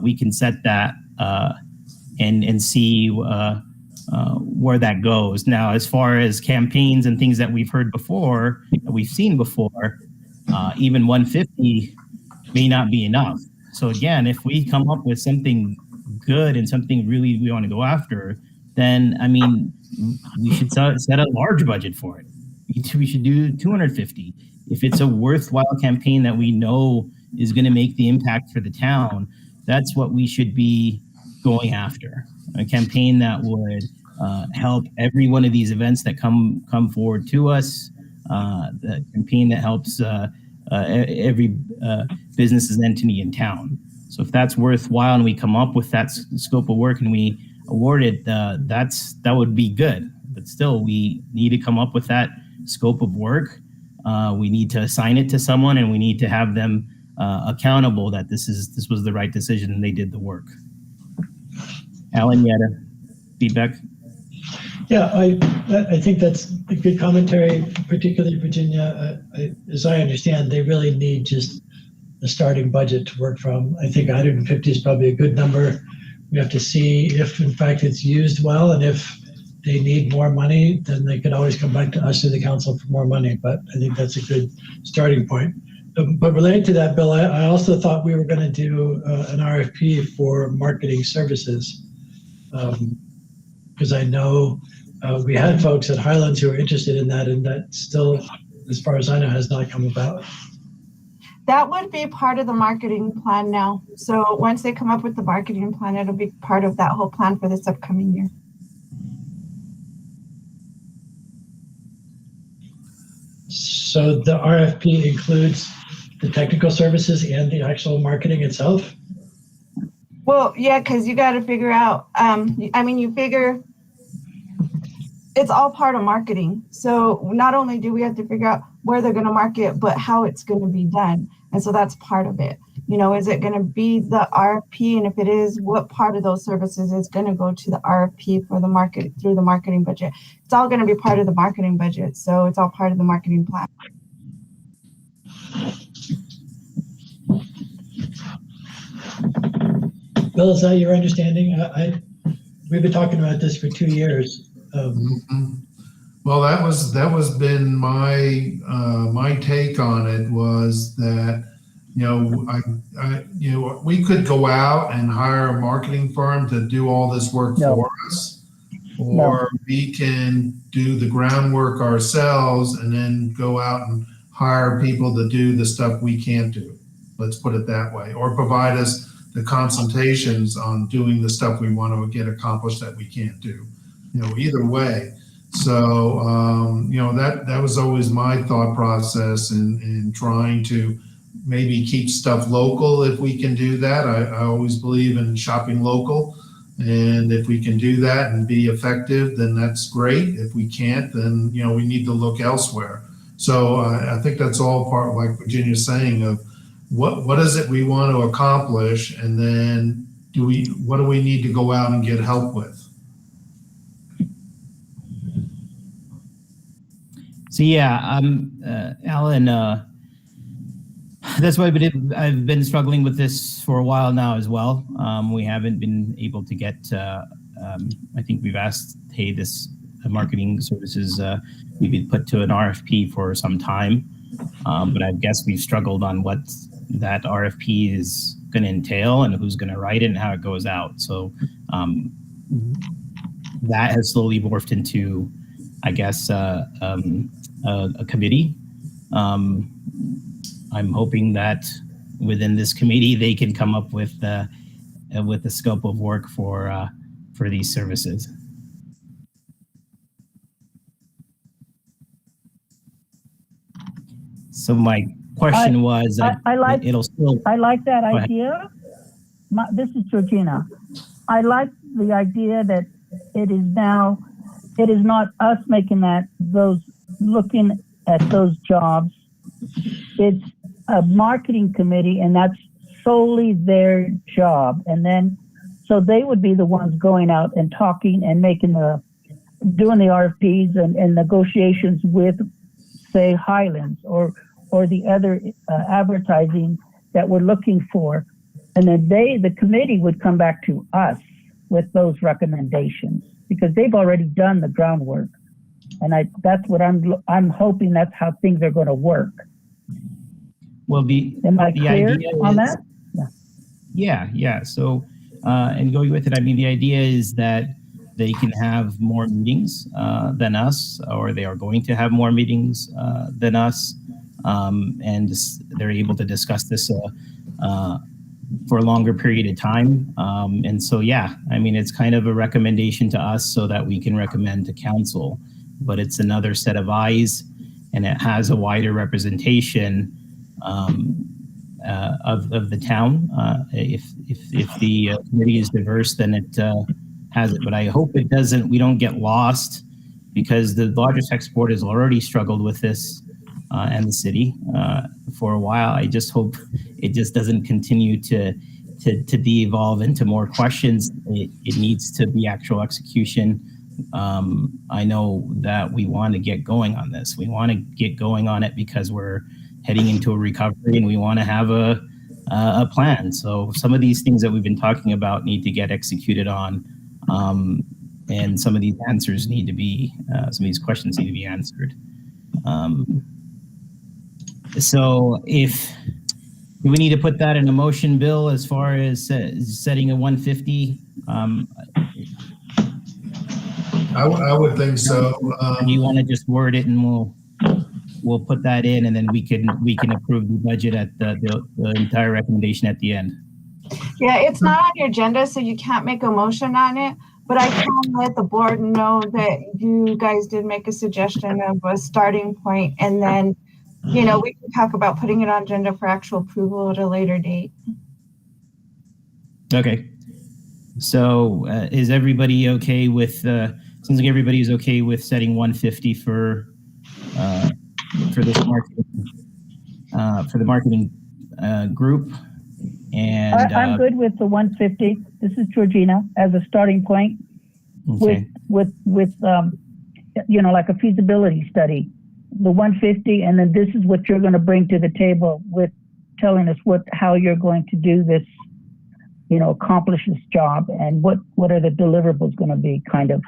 we can set that and see where that goes. Now, as far as campaigns and things that we've heard before, that we've seen before, even 150 may not be enough. So again, if we come up with something good and something really we want to go after, then I mean, we should set a large budget for it. We should do 250. If it's a worthwhile campaign that we know is going to make the impact for the town, that's what we should be going after. A campaign that would help every one of these events that come forward to us. The campaign that helps every business and entity in town. So if that's worthwhile and we come up with that scope of work and we award it, that would be good. But still, we need to come up with that scope of work. We need to assign it to someone, and we need to have them accountable that this was the right decision and they did the work. Alan, you had a feedback? Yeah, I think that's a good commentary, particularly Virginia. As I understand, they really need just a starting budget to work from. I think 150 is probably a good number. We have to see if, in fact, it's used well, and if they need more money, then they could always come back to us, to the council, for more money. But I think that's a good starting point. But related to that, Bill, I also thought we were going to do an RFP for marketing services, because I know we had folks at Highlands who were interested in that, and that still, as far as I know, has not come about. That would be part of the marketing plan now. So once they come up with the marketing plan, it'll be part of that whole plan for this upcoming year. So the RFP includes the technical services and the actual marketing itself? Well, yeah, because you got to figure out, you figure it's all part of marketing. So not only do we have to figure out where they're going to market, but how it's going to be done. And so that's part of it. You know, is it going to be the RFP? And if it is, what part of those services is going to go to the RFP for the market through the marketing budget? It's all going to be part of the marketing budget. So it's all part of the marketing plan. Bill, is that your understanding? We've been talking about this for 2 years. Well, that was been my my take on it, was that, you know, we could go out and hire a marketing firm to do all this work for us, or we can do the groundwork ourselves and then go out and hire people to do the stuff we can't do. Let's put it that way, or provide us the consultations on doing the stuff we want to get accomplished that we can't do. You know, either way. So, you know, that was always my thought process in trying to maybe keep stuff local if we can do that. I always believe in shopping local. And if we can do that and be effective, then that's great. If we can't, then, you know, we need to look elsewhere. So I think that's all part, like Virginia's saying, of what is it we want to accomplish, and then what do we need to go out and get help with? So yeah, Alan, that's why I've been struggling with this for a while now as well. We haven't been able to get, I think we've asked, hey, this marketing services, we be put to an RFP for some time. But I guess we've struggled on what that RFP is going to entail and who's going to write it and how it goes out. So that has slowly morphed into, I guess, a committee. I'm hoping that within this committee they can come up with the scope of work for these services. So my question was, I like it'll still. I like that Go ahead. idea. This is Georgina. I like the idea that it is not us making looking at those jobs. It's a marketing committee, and that's solely their job. And then, so they would be the ones going out and talking and doing the RFPs and negotiations with, say, Highlands or the other advertising that we're looking for. And then the committee would come back to us with those recommendations because they've already done the groundwork. And that's what I'm hoping that's how things are going to work. Well, Am I clear on that? Yeah. So, and going with it, I mean, the idea is that they can have more meetings than us, or they are going to have more meetings than us, and they're able to discuss this for a longer period of time. And so, yeah, I mean, it's kind of a recommendation to us so that we can recommend to council, but it's another set of eyes, and it has a wider representation of the town. If the committee is diverse, then it has it. But I hope it doesn't. We don't get lost, because the largest export has already struggled with this, and the city for a while. I just hope it just doesn't continue to de-evolve into more questions. It needs to be actual execution. I know that we want to get going on this. We want to get going on it because we're heading into a recovery, and we want to have a plan. So some of these things that we've been talking about need to get executed on, and some of these answers need to be, some of these questions need to be answered. So do we need to put that in a motion, Bill, as far as setting a 150? I would think so. Do you want to just word it, and we'll put that in, and then we can approve the budget at the entire recommendation at the end. Yeah, it's not on your agenda, so you can't make a motion on it, but I can let the board know that you guys did make a suggestion of a starting point, and then, we can talk about putting it on agenda for actual approval at a later date. Okay. So is everybody okay with, seems like everybody is okay with setting 150 for this for the marketing group? And I'm good with the 150. This is Georgina as a starting point, okay. with like a feasibility study, the 150, and then this is what you're going to bring to the table with telling us how you're going to do this, accomplish this job, and what are the deliverables going to be, kind of.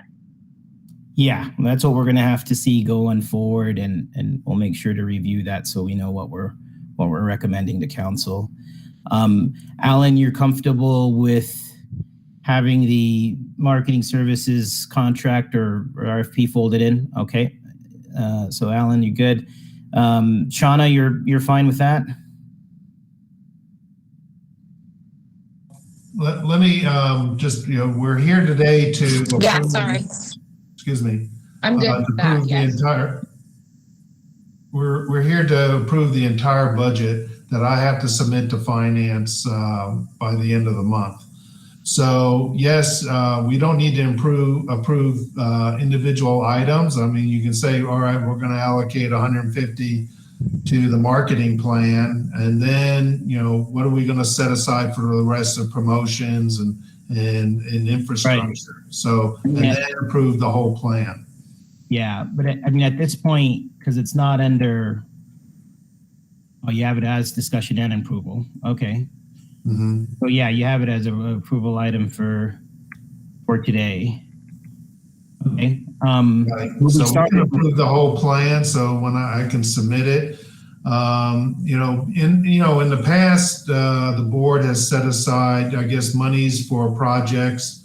Yeah, that's what we're going to have to see going forward, and we'll make sure to review that so we know what we're recommending to council. Alan, you're comfortable with having the marketing services contract or RFP folded in? Okay. So Alan, you're good. Shauna, you're fine with that? Let me just, we're here today to. Yeah, sorry. Excuse me. I'm good with that, yes. We're here to approve the entire budget that I have to submit to finance by the end of the month. So yes, we don't need to approve individual items. I mean, you can say, all right, we're going to allocate 150 to the marketing plan, and then what are we going to set aside for the rest of promotions and infrastructure? Right. So and then approve the whole plan. Yeah, but I mean, at this point, because it's not under Oh, you have it as discussion and approval. Okay. Mhm. So yeah, you have it as a approval item for today. Okay. Right. We'll So we start can with- approve the whole plan, so when I can submit it. In the past, the board has set aside, I guess, monies for projects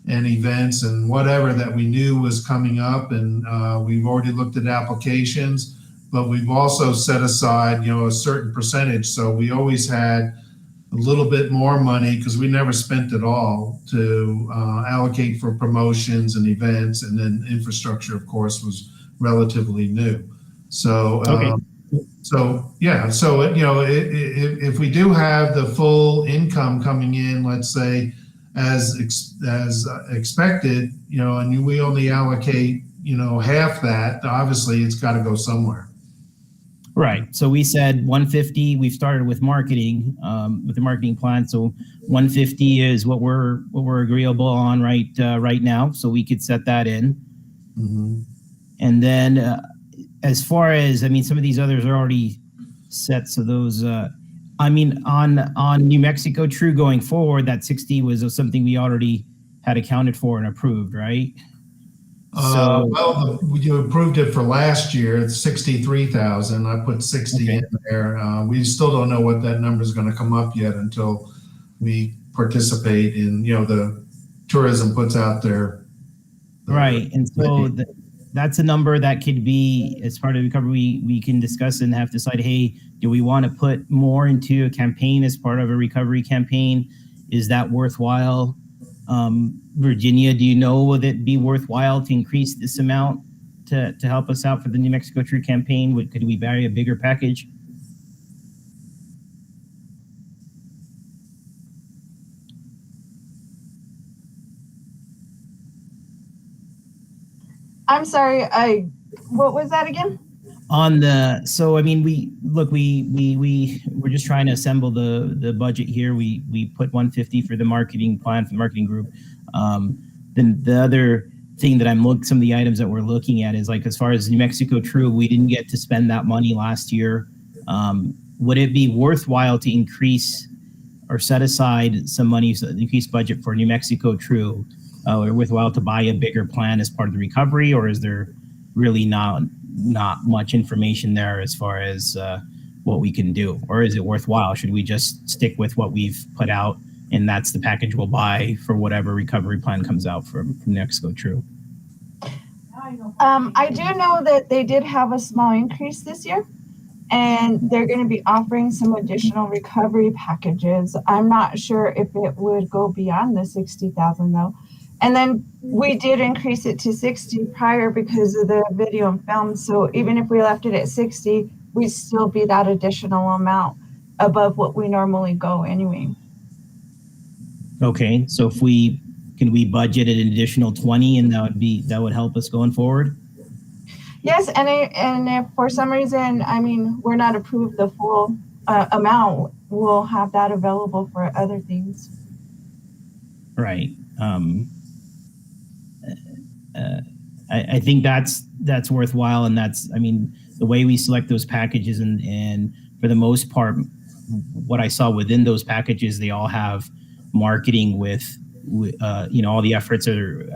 and events and whatever that we knew was coming up, and we've already looked at applications, but we've also set aside, a certain percentage. So we always had a little bit more money because we never spent it all to allocate for promotions and events, and then infrastructure, of course, was relatively new. So, Okay. if we do have the full income coming in, let's say, as expected, and we only allocate, half that, obviously it's got to go somewhere. Right. So we said 150. We've started with marketing, with the marketing plan. So 150 is what we're agreeable on right now. So we could set that in. Mm-hmm. And then, as far as some of these others are already set. So those, on New Mexico True going forward, that 60 was something we already had accounted for and approved, right? You approved it for last year. It's 63,000. I put 60 Okay. in there. We still don't know what that number is going to come up yet until we participate in, the tourism puts out their. Right. And so that's a number that could be, as part of the recovery, we can discuss and have to decide, hey, do we want to put more into a campaign as part of a recovery campaign? Is that worthwhile? Virginia, do you know, would it be worthwhile to increase this amount to help us out for the New Mexico True campaign? Could we buy a bigger package? I'm sorry, what was that again? We're just trying to assemble the budget here. We put 150 for the marketing plan for the marketing group. Then the other thing that some of the items that we're looking at is, like, as far as New Mexico True, we didn't get to spend that money last year. Would it be worthwhile to increase or set aside some money, so increase budget for New Mexico True, or worthwhile to buy a bigger plan as part of the recovery, or is there really not much information there as far as what we can do? Or is it worthwhile? Should we just stick with what we've put out, and that's the package we'll buy for whatever recovery plan comes out from New Mexico True? I do know that they did have a small increase this year, and they're going to be offering some additional recovery packages. I'm not sure if it would go beyond the 60,000 though. And then we did increase it to 60 prior because of the video and film. So even if we left it at 60, we'd still be that additional amount above what we normally go anyway. Okay, so can we budget an additional 20, and that would help us going forward? Yes, and if for some reason, we're not approved the full amount, we'll have that available for other things. Right. I think that's worthwhile, and that's, the way we select those packages, and for the most part, what I saw within those packages, they all have marketing with all the efforts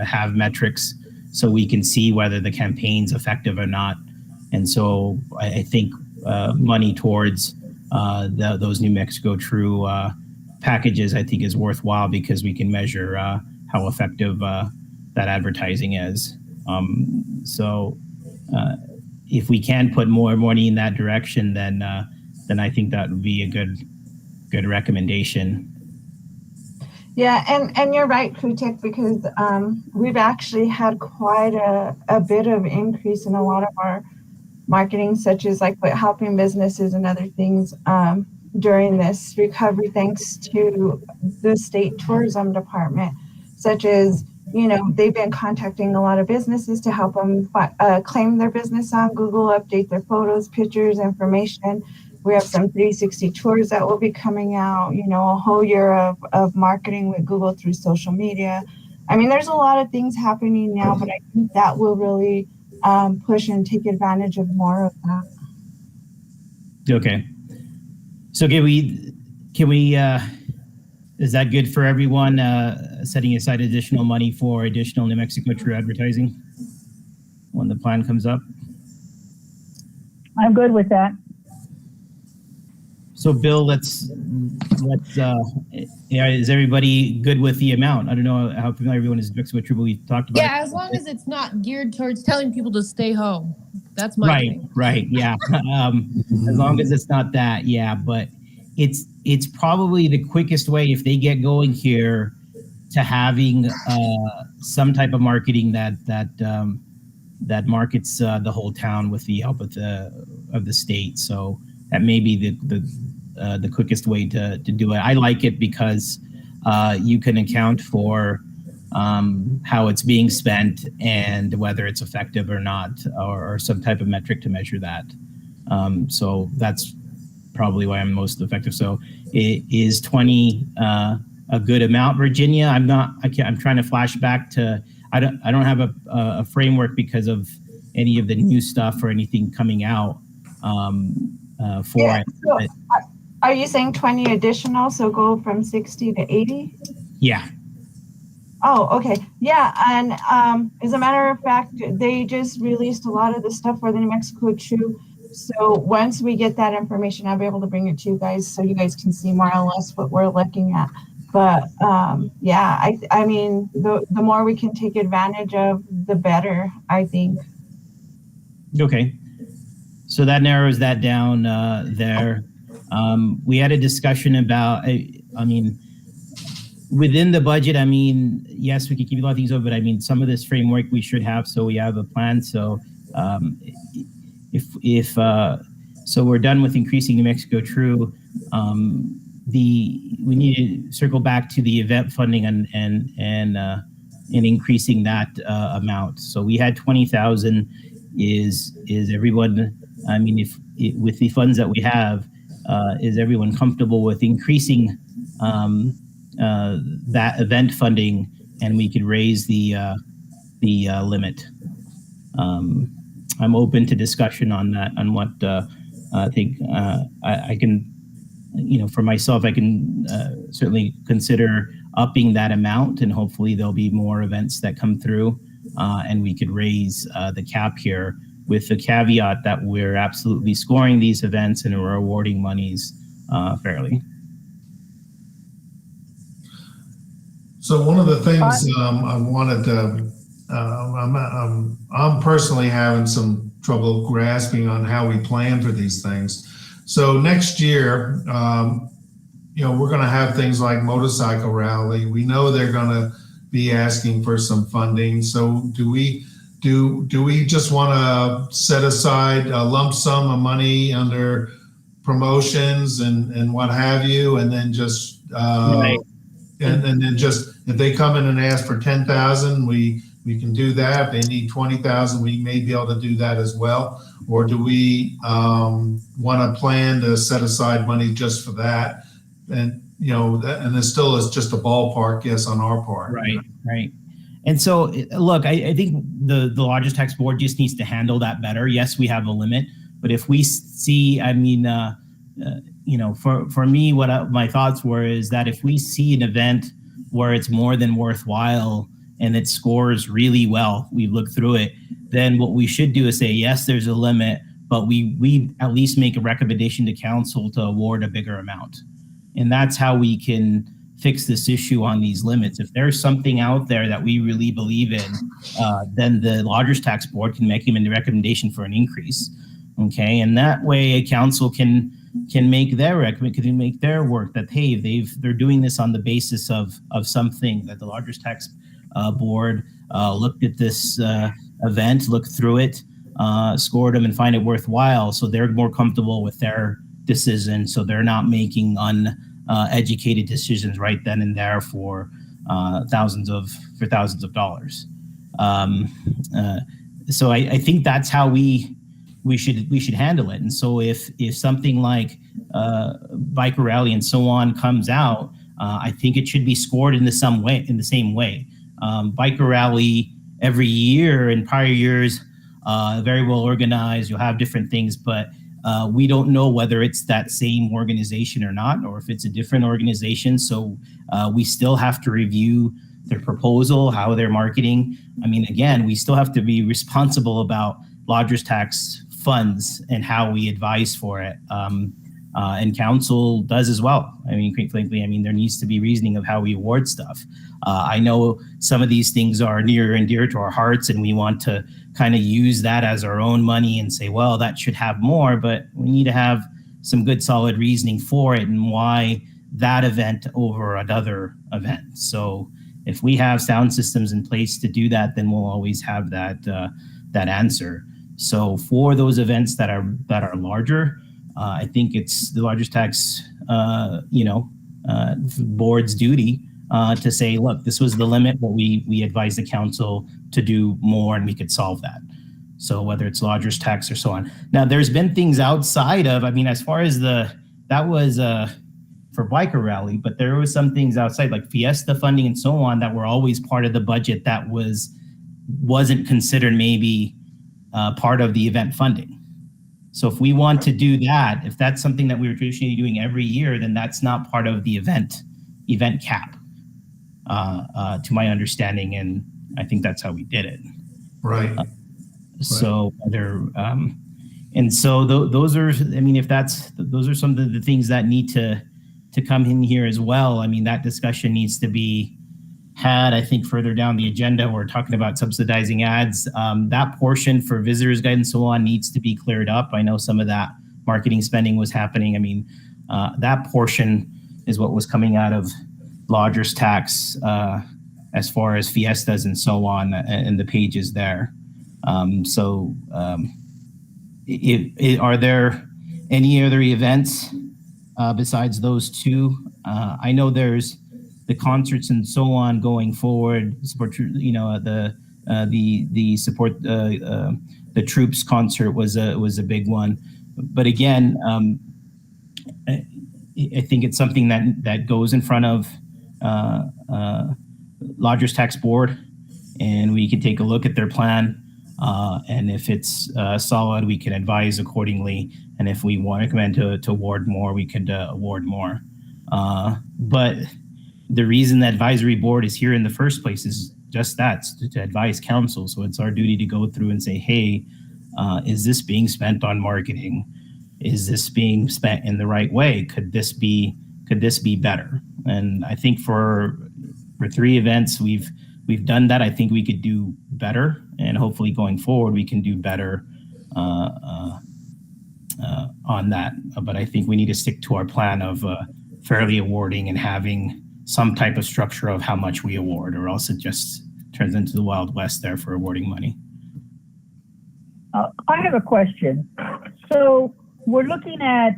have metrics, so we can see whether the campaign's effective or not. And so I think money towards those New Mexico True packages, I think, is worthwhile, because we can measure how effective that advertising is. If we can put more money in that direction, then I think that would be a good recommendation. Yeah, and you're right, Krutik, because we've actually had quite a bit of increase in a lot of our marketing, such as like helping businesses and other things during this recovery, thanks to the state tourism department, such as, they've been contacting a lot of businesses to help them claim their business on Google, update their photos, pictures, information. We have some 360 tours that will be coming out, a whole year of marketing with Google through social media. There's a lot of things happening now, but I think that will really push and take advantage of more of that. Okay. So can we, is that good for everyone, setting aside additional money for additional New Mexico True advertising when the plan comes up? I'm good with that. So Bill, let's yeah, is everybody good with the amount? I don't know how familiar everyone is with Mexico True, but we talked about Yeah, it. as long as it's not geared towards telling people to stay home. That's my thing. Right, yeah. As long as it's not that, yeah, but it's probably the quickest way if they get going here to having some type of marketing that markets the whole town with the help of the state. So that may be the quickest way to do it. I like it because you can account for how it's being spent and whether it's effective or not, or some type of metric to measure that. So that's probably why I'm most effective. So is 20 a good amount, Virginia? I'm trying to flash back to, I don't have a framework because of any of the new stuff or anything coming out for Yeah, it. so But are you saying 20 additional, so go from 60 to 80? yeah, Oh, okay. Yeah, and as a matter of fact, they just released a lot of the stuff for the New Mexico True. So once we get that information, I'll be able to bring it to you guys so you guys can see more or less what we're looking at. But yeah, I mean, the more we can take advantage of, the better, I think. okay. So that narrows that down there. We had a discussion about, I mean, within the budget, I mean, yes, we could keep a lot of things over, but I mean, some of this framework we should have, so we have a plan. So so we're done with increasing New Mexico True. We need to circle back to the event funding and increasing that amount. So we had 20,000. Is everyone? I mean, with the funds that we have, is everyone comfortable with increasing that event funding, and we could raise the limit? I'm open to discussion on that, on what I think I can, for myself, I can certainly consider upping that amount, and hopefully there'll be more events that come through, and we could raise the cap here, with the caveat that we're absolutely scoring these events and we're awarding monies fairly. So one of the things I wanted to, I'm personally having some trouble grasping on how we plan for these things. So next year, we're going to have things like motorcycle rally. We know they're going to be asking for some funding. So do we just want to set aside a lump sum of money under promotions and what have you, and then just Right. and then just, if they come in and ask for 10,000, we can do that. If they need 20,000, we may be able to do that as well. Or do we want to plan to set aside money just for that? And and it still is just a ballpark guess on our part. Right. And so, look, I think the Lodgers Tax Board just needs to handle that better. Yes, we have a limit, but if we see, I mean, for me, what my thoughts were is that if we see an event where it's more than worthwhile and it scores really well, we look through it, then what we should do is say, yes, there's a limit, but we at least make a recommendation to council to award a bigger amount. And that's how we can fix this issue on these limits. If there's something out there that we really believe in, then the Lodgers Tax Board can make him a recommendation for an increase. Okay, and that way a council can make their make their work that, hey, they're doing this on the basis of something that the Lodgers Tax Board looked at this event, looked through it, scored them, and find it worthwhile. So they're more comfortable with their decision. So they're not making uneducated decisions right then and there for thousands of dollars. So I think that's how we should handle it. And so if something like Biker Rally and so on comes out, I think it should be scored in the same way. Biker Rally every year in prior years, very well organized. You'll have different things, but We don't know whether it's that same organization or not, or if it's a different organization. So we still have to review their proposal, how they're marketing. I mean, again, we still have to be responsible about lodgers tax funds and how we advise for it. And council does as well. I mean, quite frankly, I mean, there needs to be reasoning of how we award stuff. I know some of these things are near and dear to our hearts, and we want to kind of use that as our own money and say, well, that should have more, but we need to have some good solid reasoning for it and why that event over another event. So if we have sound systems in place to do that, then we'll always have that answer. So for those events that are larger, I think it's the lodgers tax, board's duty to say, look, this was the limit, but we advise the council to do more, and we could solve that. So whether it's lodgers tax or so on. Now, there's been things outside of, I mean, as far as that was for biker rally, but there was some things outside like Fiesta funding and so on that were always part of the budget that wasn't considered maybe part of the event funding. So if we want to do that, if that's something that we were traditionally doing every year, then that's not part of the event cap, to my understanding, and I think that's how we did it. Right. So and so those are, I mean, those are some of the things that need to come in here as well. I mean, that discussion needs to be had, I think, further down the agenda. We're talking about subsidizing ads. That portion for visitors guide and so on needs to be cleared up. I know some of that marketing spending was happening. I mean, that portion is what was coming out of lodgers tax as far as fiestas and so on, and the pages there. Are there any other events besides those two? I know there's the concerts and so on going forward. Support, the support the troops concert was a big one. But again, I think it's something that goes in front of lodgers tax board, and we can take a look at their plan. And if it's solid, we can advise accordingly. And if we want to recommend to award more, we could award more. But the reason the advisory board is here in the first place is just that, to advise council. So it's our duty to go through and say, hey, is this being spent on marketing? Is this being spent in the right way? Could this be better? And I think for 3 events, we've done that. I think we could do better, and hopefully going forward, we can do better on that. But I think we need to stick to our plan of fairly awarding and having some type of structure of how much we award, or else it just turns into the Wild West there for awarding money. I have a question. So we're looking at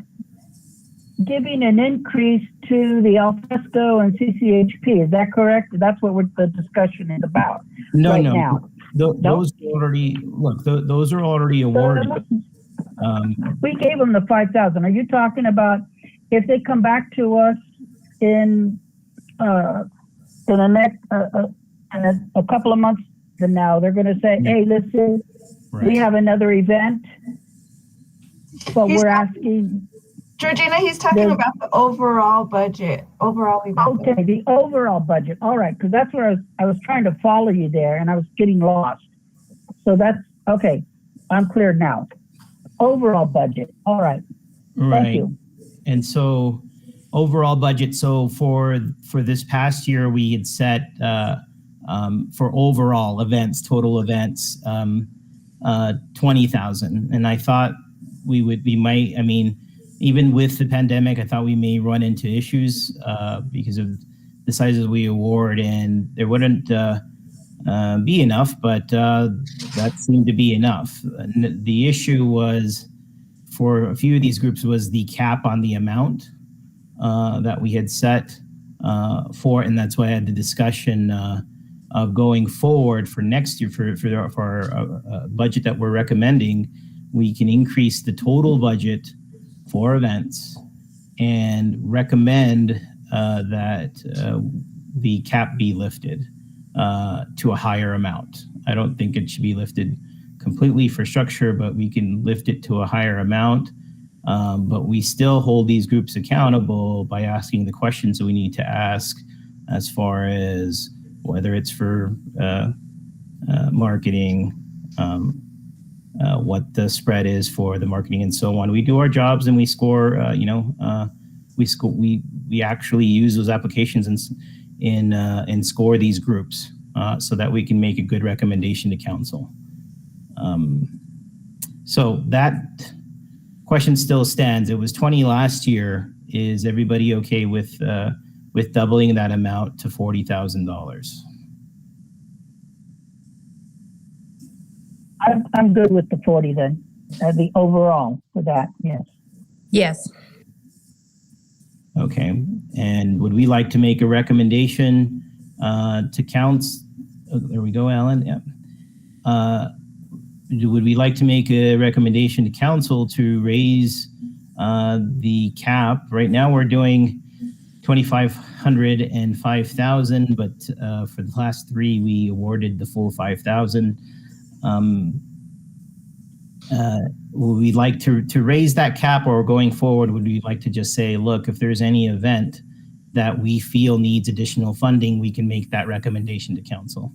giving an increase to the Al Fresco and CCHP. Is that correct? That's what the discussion is about now. Those already, those are already awarded. We gave them the 5,000. Are you talking about if they come back to us in the next a couple of months from now, they're going to say, hey, listen, we have another event, but we're asking. Georgina, he's talking about the overall budget, overall event. Okay, the overall budget. All right, because that's where I was trying to follow you there, and I was getting lost. So that's okay. I'm clear now. Overall budget. All right. Thank you. And so overall budget. So for this past year, we had set for overall events, total events, 20,000. And I thought even with the pandemic, I thought we may run into issues because of the sizes we award, and there wouldn't be enough, but that seemed to be enough. And the issue was, for a few of these groups, was the cap on the amount that we had set for, and that's why I had the discussion of going forward for next year for our budget that we're recommending. We can increase the total budget for events and recommend that the cap be lifted to a higher amount. I don't think it should be lifted completely for structure, but we can lift it to a higher amount But we still hold these groups accountable by asking the questions that we need to ask as far as whether it's for marketing, what the spread is for the marketing and so on. We do our jobs and we score, we actually use those applications and score these groups so that we can make a good recommendation to council. So that question still stands. It was 20 last year. Is everybody okay with doubling that amount to $40,000? I'm good with the 40 then, the overall for that, yes. Yes. Okay. And would we like to make a recommendation to council? Oh, there we go, Alan. Yeah. Would we like to make a recommendation to council to raise the cap? Right now we're doing 2,500 and 5,000, but for the last three, we awarded the full 5,000. Would we like to raise that cap, or going forward, would we like to just say, look, if there's any event that we feel needs additional funding, we can make that recommendation to council?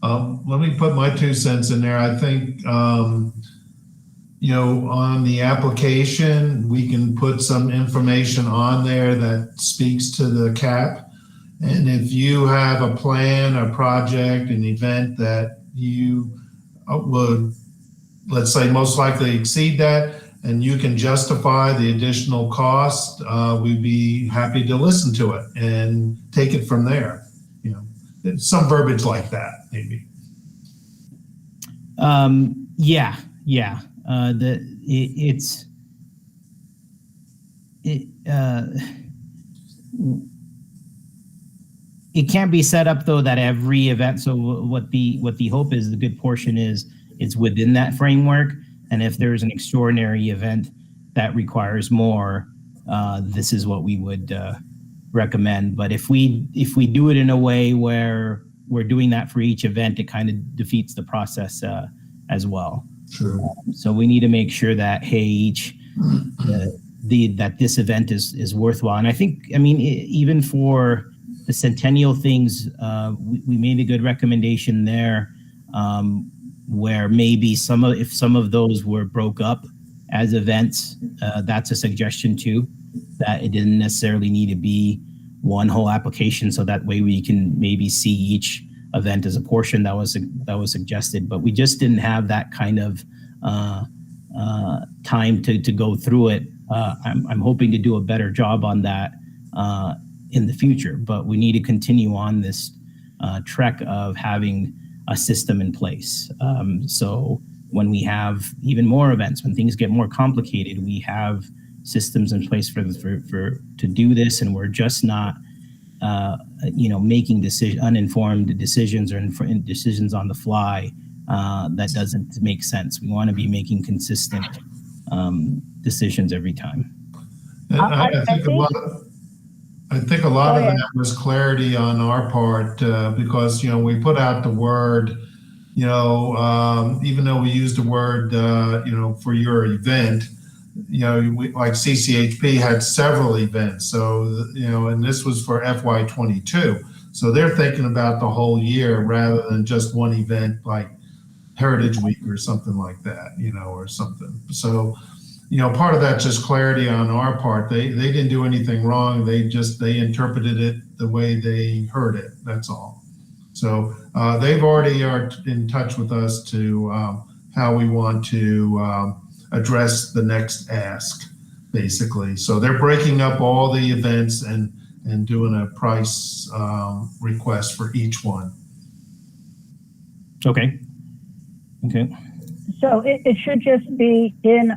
Let me put my 2 cents in there. I think, on the application, we can put some information on there that speaks to the cap. And if you have a plan, a project, an event that you would, let's say, most likely exceed that, and you can justify the additional cost, we'd be happy to listen to it and take it from there. Some verbiage like that, maybe. Yeah. It can't be set up though that every event. So what the hope is, the good portion is it's within that framework. And if there's an extraordinary event that requires more, this is what we would recommend. But if we do it in a way where we're doing that for each event, it kind of defeats the process as well. True. So we need to make sure that, hey, that this event is worthwhile. And I think, even for the centennial things, we made a good recommendation there, where maybe if some of those were broke up as events, that's a suggestion too, that it didn't necessarily need to be one whole application. So that way we can maybe see each event as a portion that was suggested, but we just didn't have that kind of time to go through it. I'm hoping to do a better job on that in the future, but we need to continue on this trek of having a system in place. So when we have even more events, when things get more complicated, we have systems in place for to do this, and we're just not making uninformed decisions or decisions on the fly that doesn't make sense. We want to be making consistent decisions every time. I think a lot of that was clarity on our part, because we put out the word, even though we used the word for your event, like CCHP had several events. So, and this was for FY22. So they're thinking about the whole year rather than just one event like Heritage Week or something like that, or something. So, part of that just clarity on our part. They didn't do anything wrong. They interpreted it the way they heard it. That's all. So they've already are in touch with us to how we want to address the next ask, basically. So they're breaking up all the events and doing a price request for each one. Okay. So it should just be in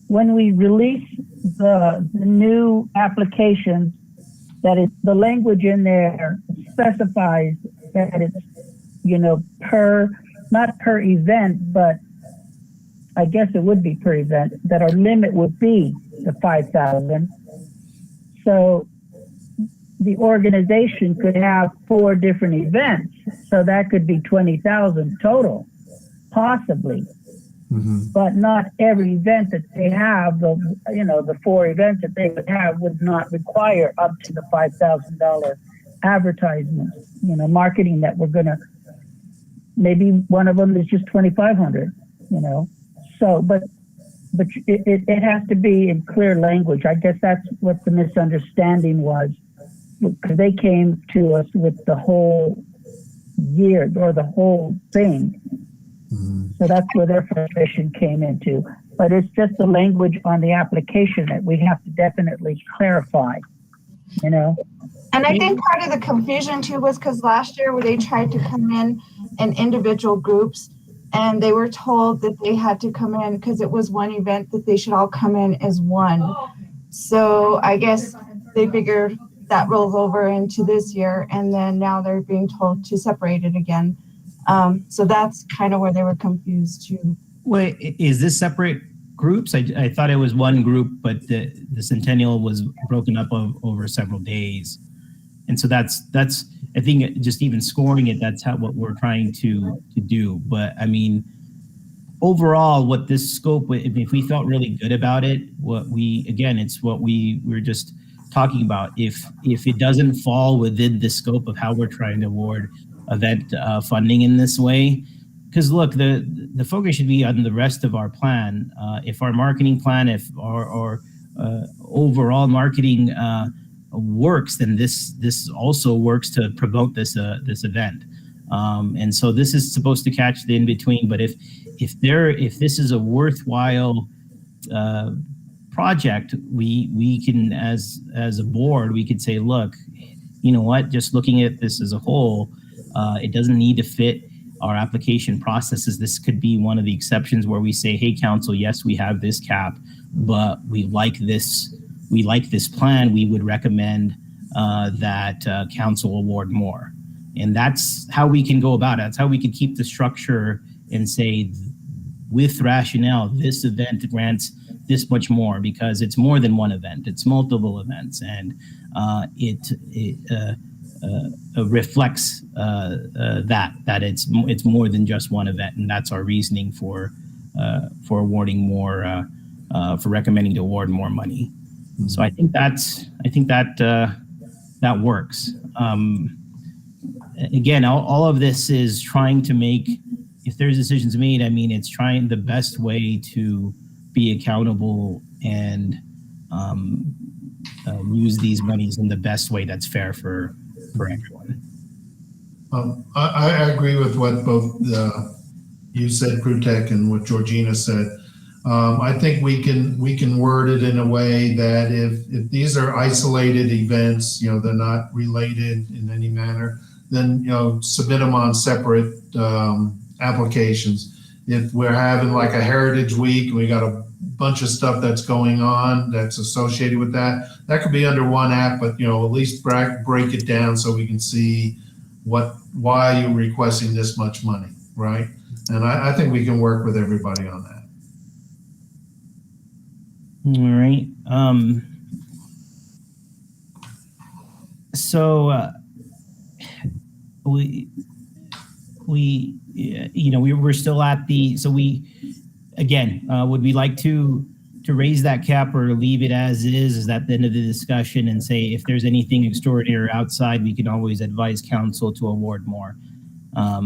when we release the new applications, that the language in there specifies that it's, not per event, but I guess it would be per event, that our limit would be the 5,000. So the organization could have 4 different events. So that could be 20,000 total, possibly. Mhm. but not every event that they have, the 4 events that they would have would not require up to the $5,000 advertisement, marketing that we're gonna, maybe one of them is just 2,500, so, but it has to be in clear language. I guess that's what the misunderstanding was, because they came to us with the whole year or the whole thing. Mhm. So that's where their frustration came into. But it's just the language on the application that we have to definitely clarify, And I think part of the confusion too was because last year where they tried to come in individual groups, and they were told that they had to come in because it was one event that they should all come in as one. So I guess they figured that rolls over into this year, and then now they're being told to separate it again. So that's kind of where they were confused too. Wait, is this separate groups? I thought it was one group, but the Centennial was broken up over several days. And so that's I think just even scoring it, that's what we're trying to do. But I mean, overall, what this scope, if we felt really good about it, it's what we were just talking about. If it doesn't fall within the scope of how we're trying to award event funding in this way, because look, the focus should be on the rest of our plan. If our marketing plan, if our overall marketing works, then this also works to promote this event. And so this is supposed to catch the in between. But if this is a worthwhile project, we can as a board, we could say, look, you know what? Just looking at this as a whole, it doesn't need to fit our application processes. This could be one of the exceptions where we say, hey, council, yes, we have this cap, but we like this plan. We would recommend that council award more. And that's how we can go about it. That's how we can keep the structure and say, with rationale, this event grants this much more because it's more than one event. It's multiple events, and it reflects that it's more than just one event, and that's our reasoning for awarding more, for recommending to award more money. So I think that works. Again, all of this is trying to make, if there's decisions made, I mean, it's trying the best way to be accountable and use these monies in the best way that's fair for everyone. I agree with what both you said, Krutek, and what Georgina said. I think we can word it in a way that if these are isolated events, they're not related in any manner, then submit them on separate applications. If we're having like a Heritage Week, we got a bunch of stuff that's going on that's associated with that could be under one app, but at least break it down so we can see why you're requesting this much money, right? And I think we can work with everybody on that. All right. So we're still at the, so would we like to raise that cap or leave it as it is? Is that the end of the discussion, and say if there's anything extraordinary or outside, we can always advise council to award more? I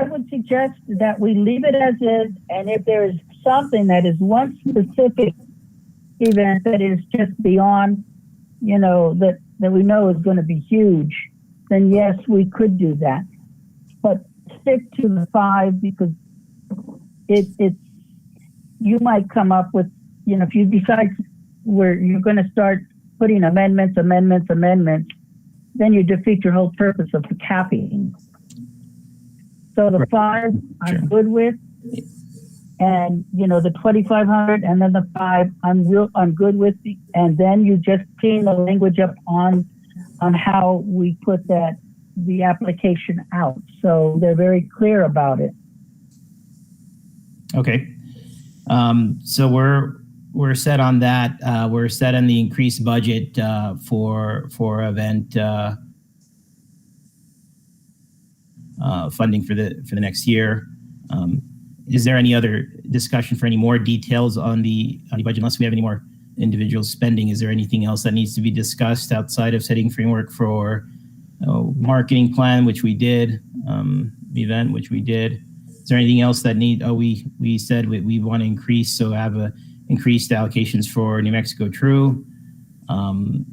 would suggest that we leave it as is, and if there is something that is one specific event that is just beyond, that we know is going to be huge, then yes, we could do that. But stick to the 5 because it's you might come up with, if you decide where you're going to start putting amendments, then you defeat your whole purpose of the capping. So the 5 I'm good with, and the 2,500 and then the 5 I'm good with, and then you just clean the language up on how we put the application out, so they're very clear about it. Okay. So we're set on that. We're set on the increased budget for event funding for the next year. Is there any other discussion for any more details on the budget? Unless we have any more individual spending, is there anything else that needs to be discussed outside of setting framework for marketing plan, which we did, event, which we did? Is there anything else that we said we want to increase, so have increased allocations for New Mexico True?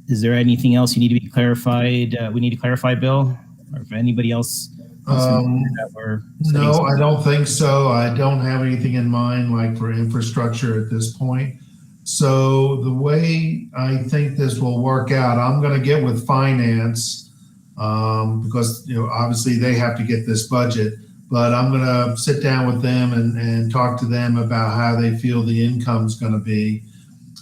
Is there anything else you need to be clarified? We need to clarify, Bill, or if anybody else? No, I don't think so. I don't have anything in mind like for infrastructure at this point. So the way I think this will work out, I'm going to get with finance because obviously they have to get this budget, but I'm going to sit down with them and talk to them about how they feel the income's going to be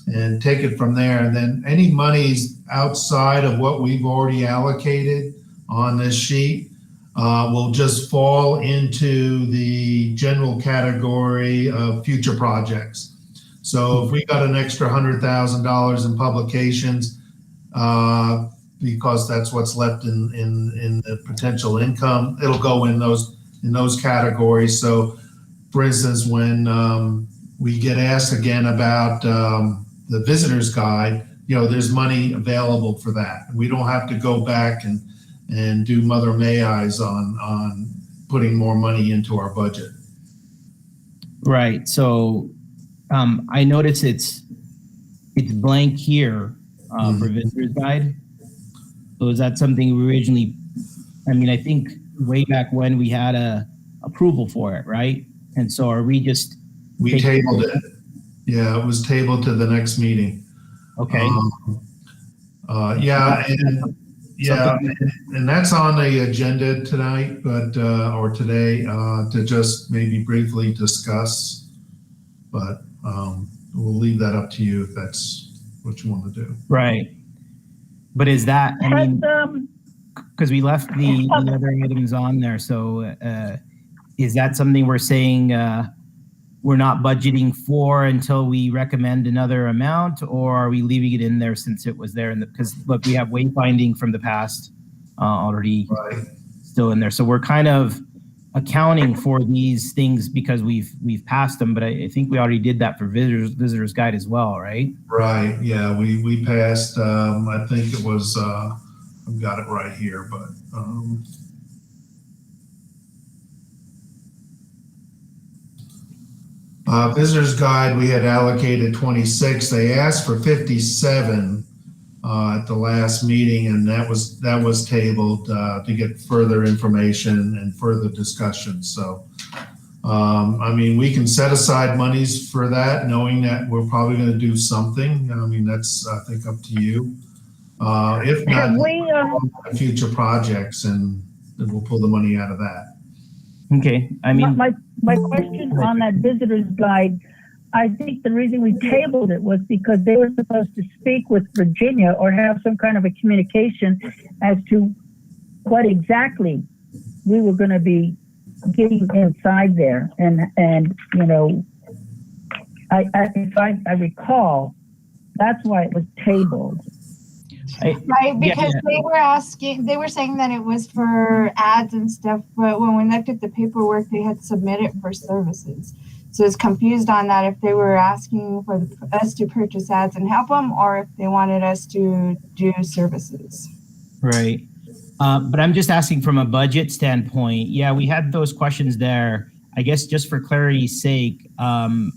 and take it from there. And then any monies outside of what we've already allocated on this sheet will just fall into the general category of future projects. So if we got an extra $100,000 in publications, because that's what's left in the potential income, it'll go in those categories. So, for instance, when we get asked again about the visitor's guide, there's money available for that. We don't have to go back and do Mother May Eyes on putting more money into our budget. Right. So I notice it's blank here for visitor's guide. So is that something we originally? I think way back when we had a approval for it, right? And so are we just? We tabled it. Yeah, it was tabled to the next meeting. Okay. And that's on the agenda tonight, or today, to just maybe briefly discuss. But we'll leave that up to you if that's what you want to do. Right. But is that? Because we left the other items on there, so is that something we're saying we're not budgeting for until we recommend another amount, or are we leaving it in there since it was there? Because look, we have wayfinding from the past already still in there, so we're kind of accounting for these things because we've passed them. But I think we already did that for visitors guide as well, right? Right. Yeah, we passed. I think it was. I've got it right here, but. Visitor's guide, we had allocated 26. They asked for 57 at the last meeting, and that was tabled to get further information and further discussion. So, we can set aside monies for that, knowing that we're probably going to do something. That's I think up to you. If not, future projects, and then we'll pull the money out of that. Okay. My question on that visitor's guide, I think the reason we tabled it was because they were supposed to speak with Virginia or have some kind of a communication as to what exactly we were going to be getting inside there. And if I recall, that's why it was tabled. Right, because they were saying that it was for ads and stuff, but when we looked at the paperwork, they had submitted for services. So it's confused on that if they were asking for us to purchase ads and help them, or if they wanted us to do services. Right. But I'm just asking from a budget standpoint. Yeah, we had those questions there. I guess just for clarity's sake, I'm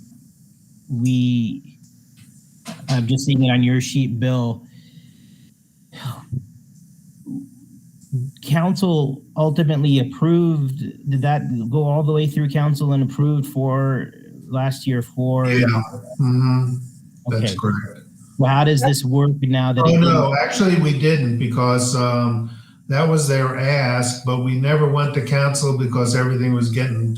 just seeing it on your sheet, Bill. Council ultimately approved. Did that go all the way through council and approved for last year for? Yeah, Okay. That's correct. Well, how does this work now that? No, actually we didn't, because that was their ask, but we never went to council because everything was getting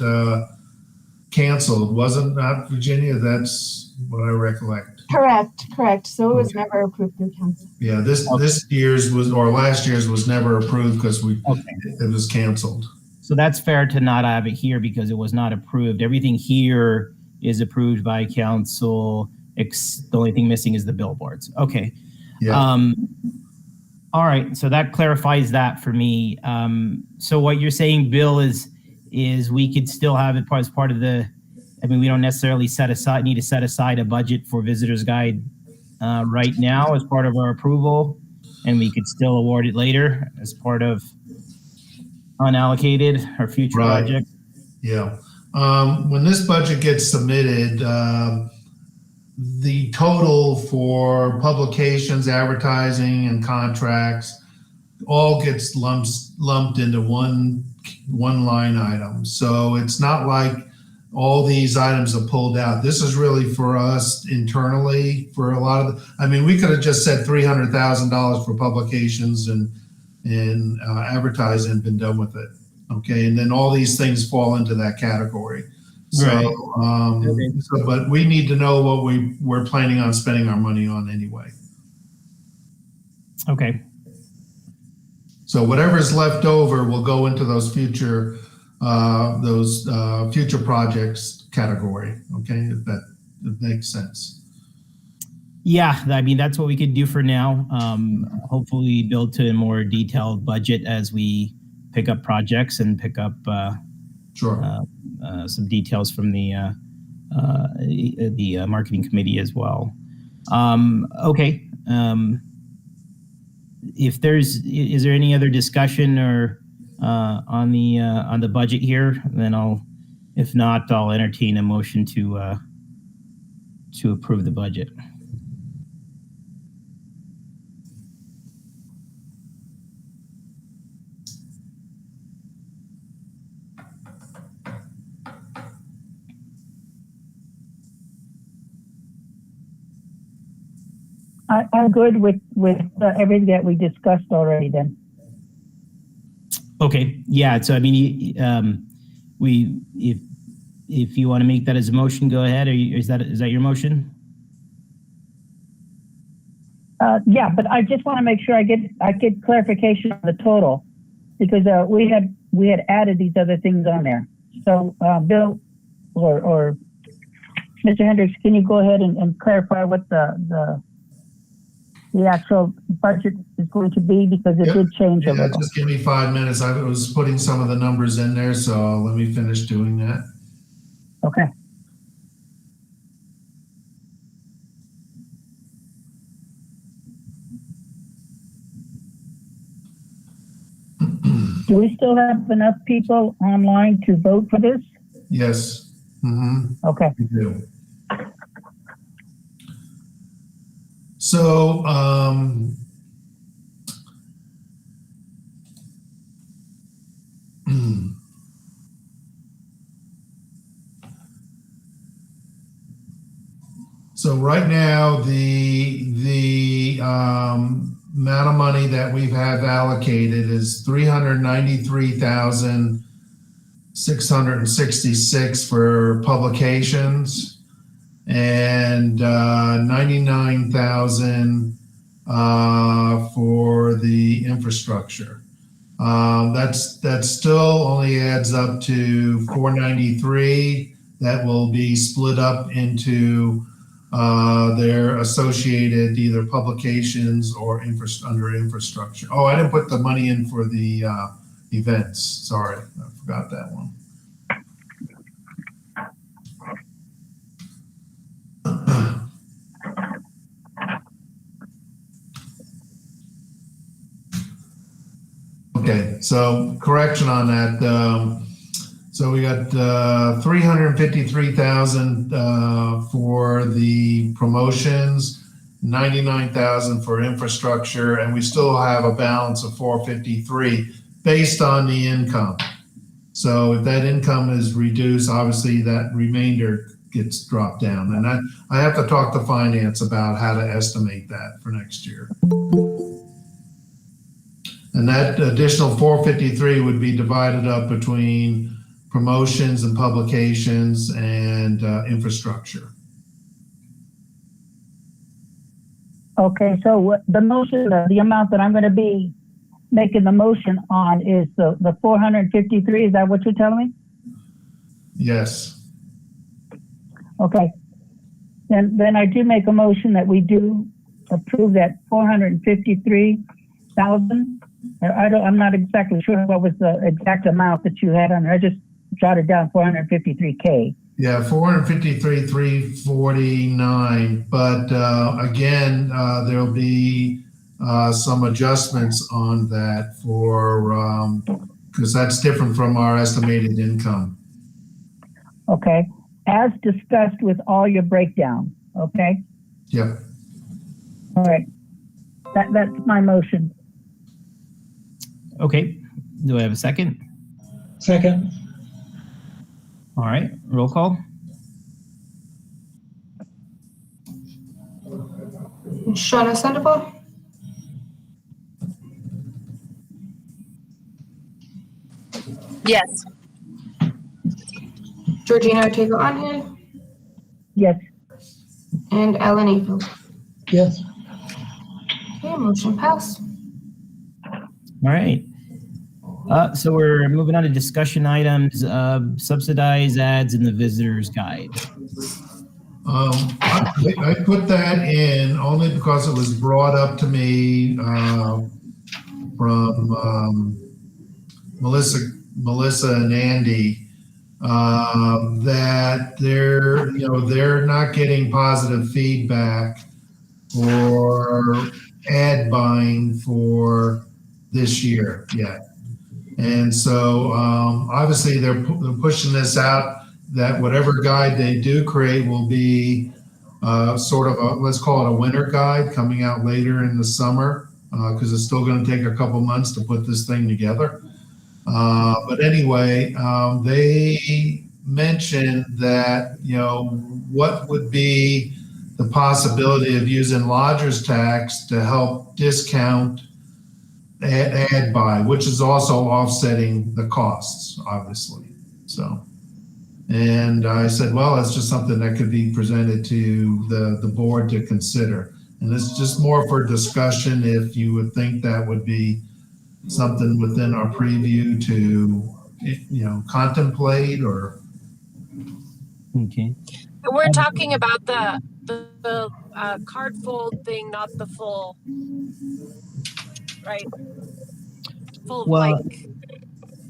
canceled. Wasn't that Virginia? That's what I recollect. Correct. So it was never approved through council. Yeah, this year's last year's was never approved because it was canceled. So that's fair to not have it here because it was not approved. Everything here is approved by council. The only thing missing is the billboards. Okay. Yeah. All right. So that clarifies that for me. So what you're saying, Bill, is is we could still have it as part of the, I mean, we don't necessarily need to set aside a budget for Visitor's Guide right now as part of our approval, and we could still award it later as part of unallocated or future Right. project. Yeah. When this budget gets submitted, the total for publications, advertising, and contracts all gets lumped into one line item. So it's not like all these items are pulled out. This is really for us internally for a lot of I mean, we could have just said $300,000 for publications and advertising and been done with it. Okay. And then all these things fall into that category. So, Right. but we need to know what we're planning on spending our money on anyway. Okay. So whatever's left over will go into those future projects category. Okay, if that makes sense. Yeah, I mean, that's what we could do for now. Hopefully build to a more detailed budget as we pick up projects and pick up Sure. some details from the marketing committee as well. Okay. Is there any other discussion or on the budget here? Then if not, I'll entertain a motion to approve the budget. I'm good with everything that we discussed already then. Okay, yeah, so I mean, if you want to make that as a motion, go ahead. Is that your motion? Yeah, but I just want to make sure I get clarification on the total, because we had added these other things on there. So Bill or Mr. Hendricks, can you go ahead and clarify what the actual budget is going to be, because it did change a little. Just give me 5 minutes. I was putting some of the numbers in there, so let me finish doing that. Okay. Do we still have enough people online to vote for this? Yes. Mm-hmm. Okay. We do. So, so right now, the amount of money that we have allocated is $393,666 for publications, and 99,000 for the infrastructure. That still only adds up to 493. That will be split up into their associated either publications or under infrastructure. Oh, I didn't put the money in for the events. Sorry, I forgot that one. Okay, so correction on that. So we got 353,000 for the promotions, 99,000 for infrastructure, and we still have a balance of 453 based on the income. So if that income is reduced, obviously that remainder gets dropped down. And I have to talk to finance about how to estimate that for next year. And that additional 453 would be divided up between promotions and publications and infrastructure. Okay, so the motion, the amount that I'm going to be making the motion on is the 453. Is that what you're telling me? Yes. Okay. Then I do make a motion that we do approve that 453,000. I'm not exactly sure what was the exact amount that you had on there. I just jotted down 453K. Yeah, 453, 349. But again, there'll be some adjustments on that for because that's different from our estimated income. Okay, as discussed with all your breakdown. Okay, Yep. all right. That's my motion. Okay. Do I have a second? Second, All right. Roll call. Shawna Sandoval, Yes. Georgina Ortega Onhead, Yes. and Alan Ayfield. yes. Okay, motion passed. All right. So we're moving on to discussion items, subsidized ads in the visitor's guide. I put that in only because it was brought up to me from Melissa and Andy that they're not getting positive feedback for ad buying for this year yet. And so obviously they're pushing this out that whatever guide they do create will be sort of a, let's call it a winter guide coming out later in the summer because it's still going to take a couple months to put this thing together. But anyway, they mentioned that, what would be the possibility of using lodger's tax to help discount ad buy, which is also offsetting the costs, obviously. So, and I said, well, that's just something that could be presented to the board to consider. And it's just more for discussion if you would think that would be something within our preview to, contemplate or. Okay. We're talking about the card fold thing, not the full, right? Full Well, bike.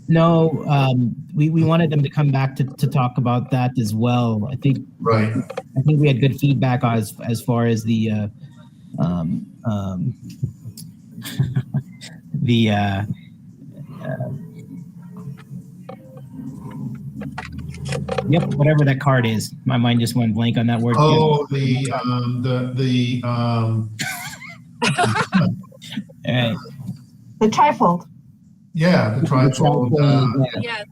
No, we wanted them to come back to talk about that as well. I think Right. we had good feedback as far as the yep, whatever that card is. My mind just went blank on that word. Oh, All right. The trifold. yeah, the trifold. Yeah,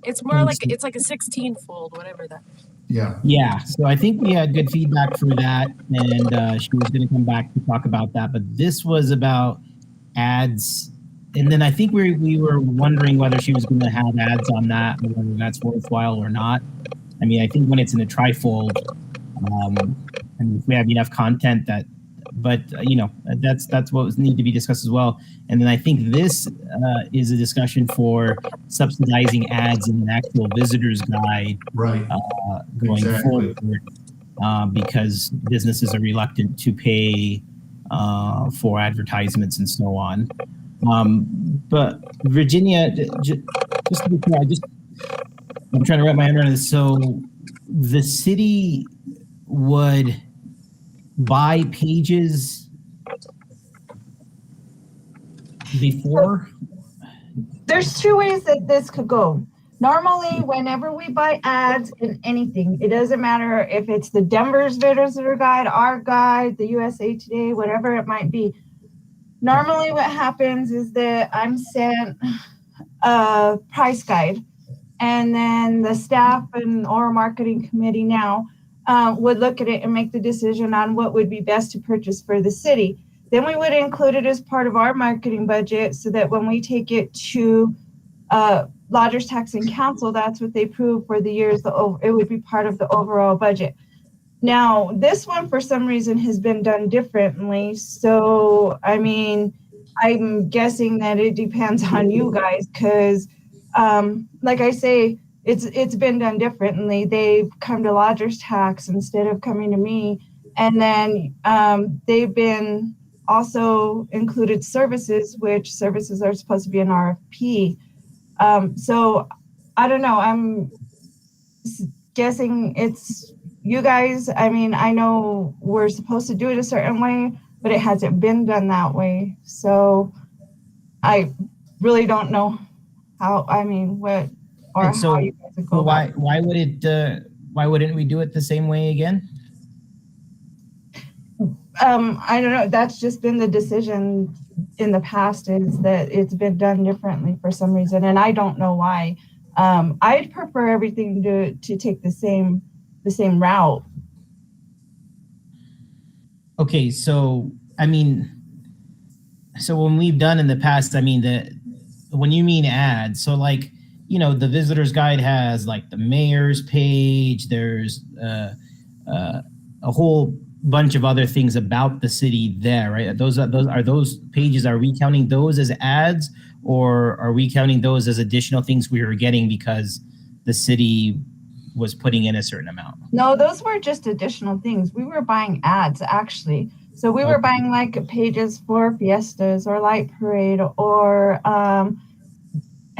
it's more like it's like a 16 fold, whatever that. Yeah. Yeah, so I think we had good feedback for that, and she was going to come back to talk about that. But this was about ads, and then I think we were wondering whether she was going to have ads on that, and whether that's worthwhile or not. I mean, I think when it's in a trifold, and if we have enough content that, but that's what need to be discussed as well. And then I think this is a discussion for subsidizing ads in an actual visitor's guide. Right. Going Exactly. forward, because businesses are reluctant to pay for advertisements and so on. But Virginia, just to be clear, I'm trying to wrap my head around this. So the city would buy pages before? There's two ways that this could go. Normally, whenever we buy ads in anything, it doesn't matter if it's the Denver's Visitor Guide, our guide, the USA Today, whatever it might be. Normally what happens is that I'm sent a price guide, and then the staff and or marketing committee now would look at it and make the decision on what would be best to purchase for the city. Then we would include it as part of our marketing budget so that when we take it to Lodgers Tax and Council, that's what they approve for the years. It would be part of the overall budget. Now, this one, for some reason, has been done differently. So, I mean, I'm guessing that it depends on you guys because, like I say, it's been done differently. They've come to Lodgers Tax instead of coming to me. And then they've been also included services, which services are supposed to be an RFP. So I don't know. I'm guessing it's you guys. I mean, I know we're supposed to do it a certain way, but it hasn't been done that way. So I really don't know how, I mean, what or And so, how you guys would go about it. why wouldn't we do it the same way again? I don't know. That's just been the decision in the past, is that it's been done differently for some reason, and I don't know why. I'd prefer everything to take the same route. Okay, so I mean, so when we've done in the past, I mean, when you mean ads, so like, you know, the visitor's guide has like the mayor's page. There's a whole bunch of other things about the city there, right? Are those pages? Are we counting those as ads, or are we counting those as additional things we were getting because the city was putting in a certain amount? No, those were just additional things. We were buying ads, actually. So we were buying like pages for fiestas or light parade or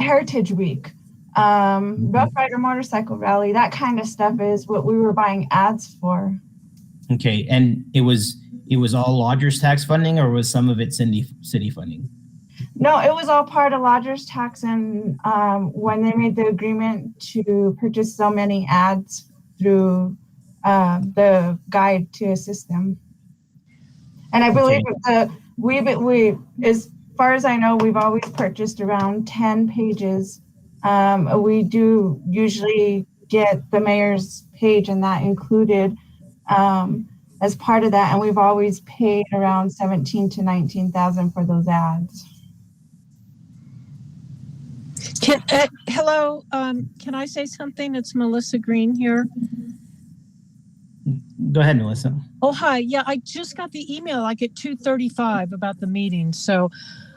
Heritage Week, Rough Rider motorcycle rally. That kind of stuff is what we were buying ads for. Okay, and it was all lodgers tax funding, or was some of it city funding? No, it was all part of lodgers tax, and when they made the agreement to purchase so many ads through the guide to assist them. And I believe we, as far as I know, we've always purchased around 10 pages. We do usually get the mayor's page and that included as part of that, and we've always paid around 17 to 19,000 for those ads. Hello, can I say something? It's Melissa Green here. Go ahead, Melissa. Oh, hi. Yeah, I just got the email like at 2:35 about the meeting. So,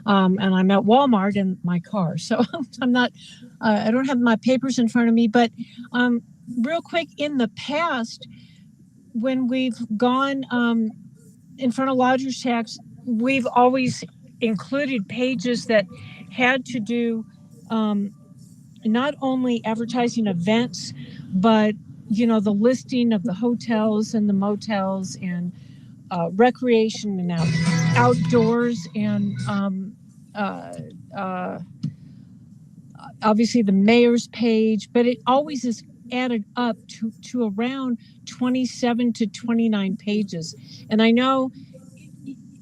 and I'm at Walmart in my car. So I'm not, I don't have my papers in front of me, but real quick, in the past, when we've gone in front of lodgers tax, we've always included pages that had to do not only advertising events, but you know, the listing of the hotels and the motels and recreation and outdoors and obviously the mayor's page, but it always is added up to around 27 to 29 pages. And I know,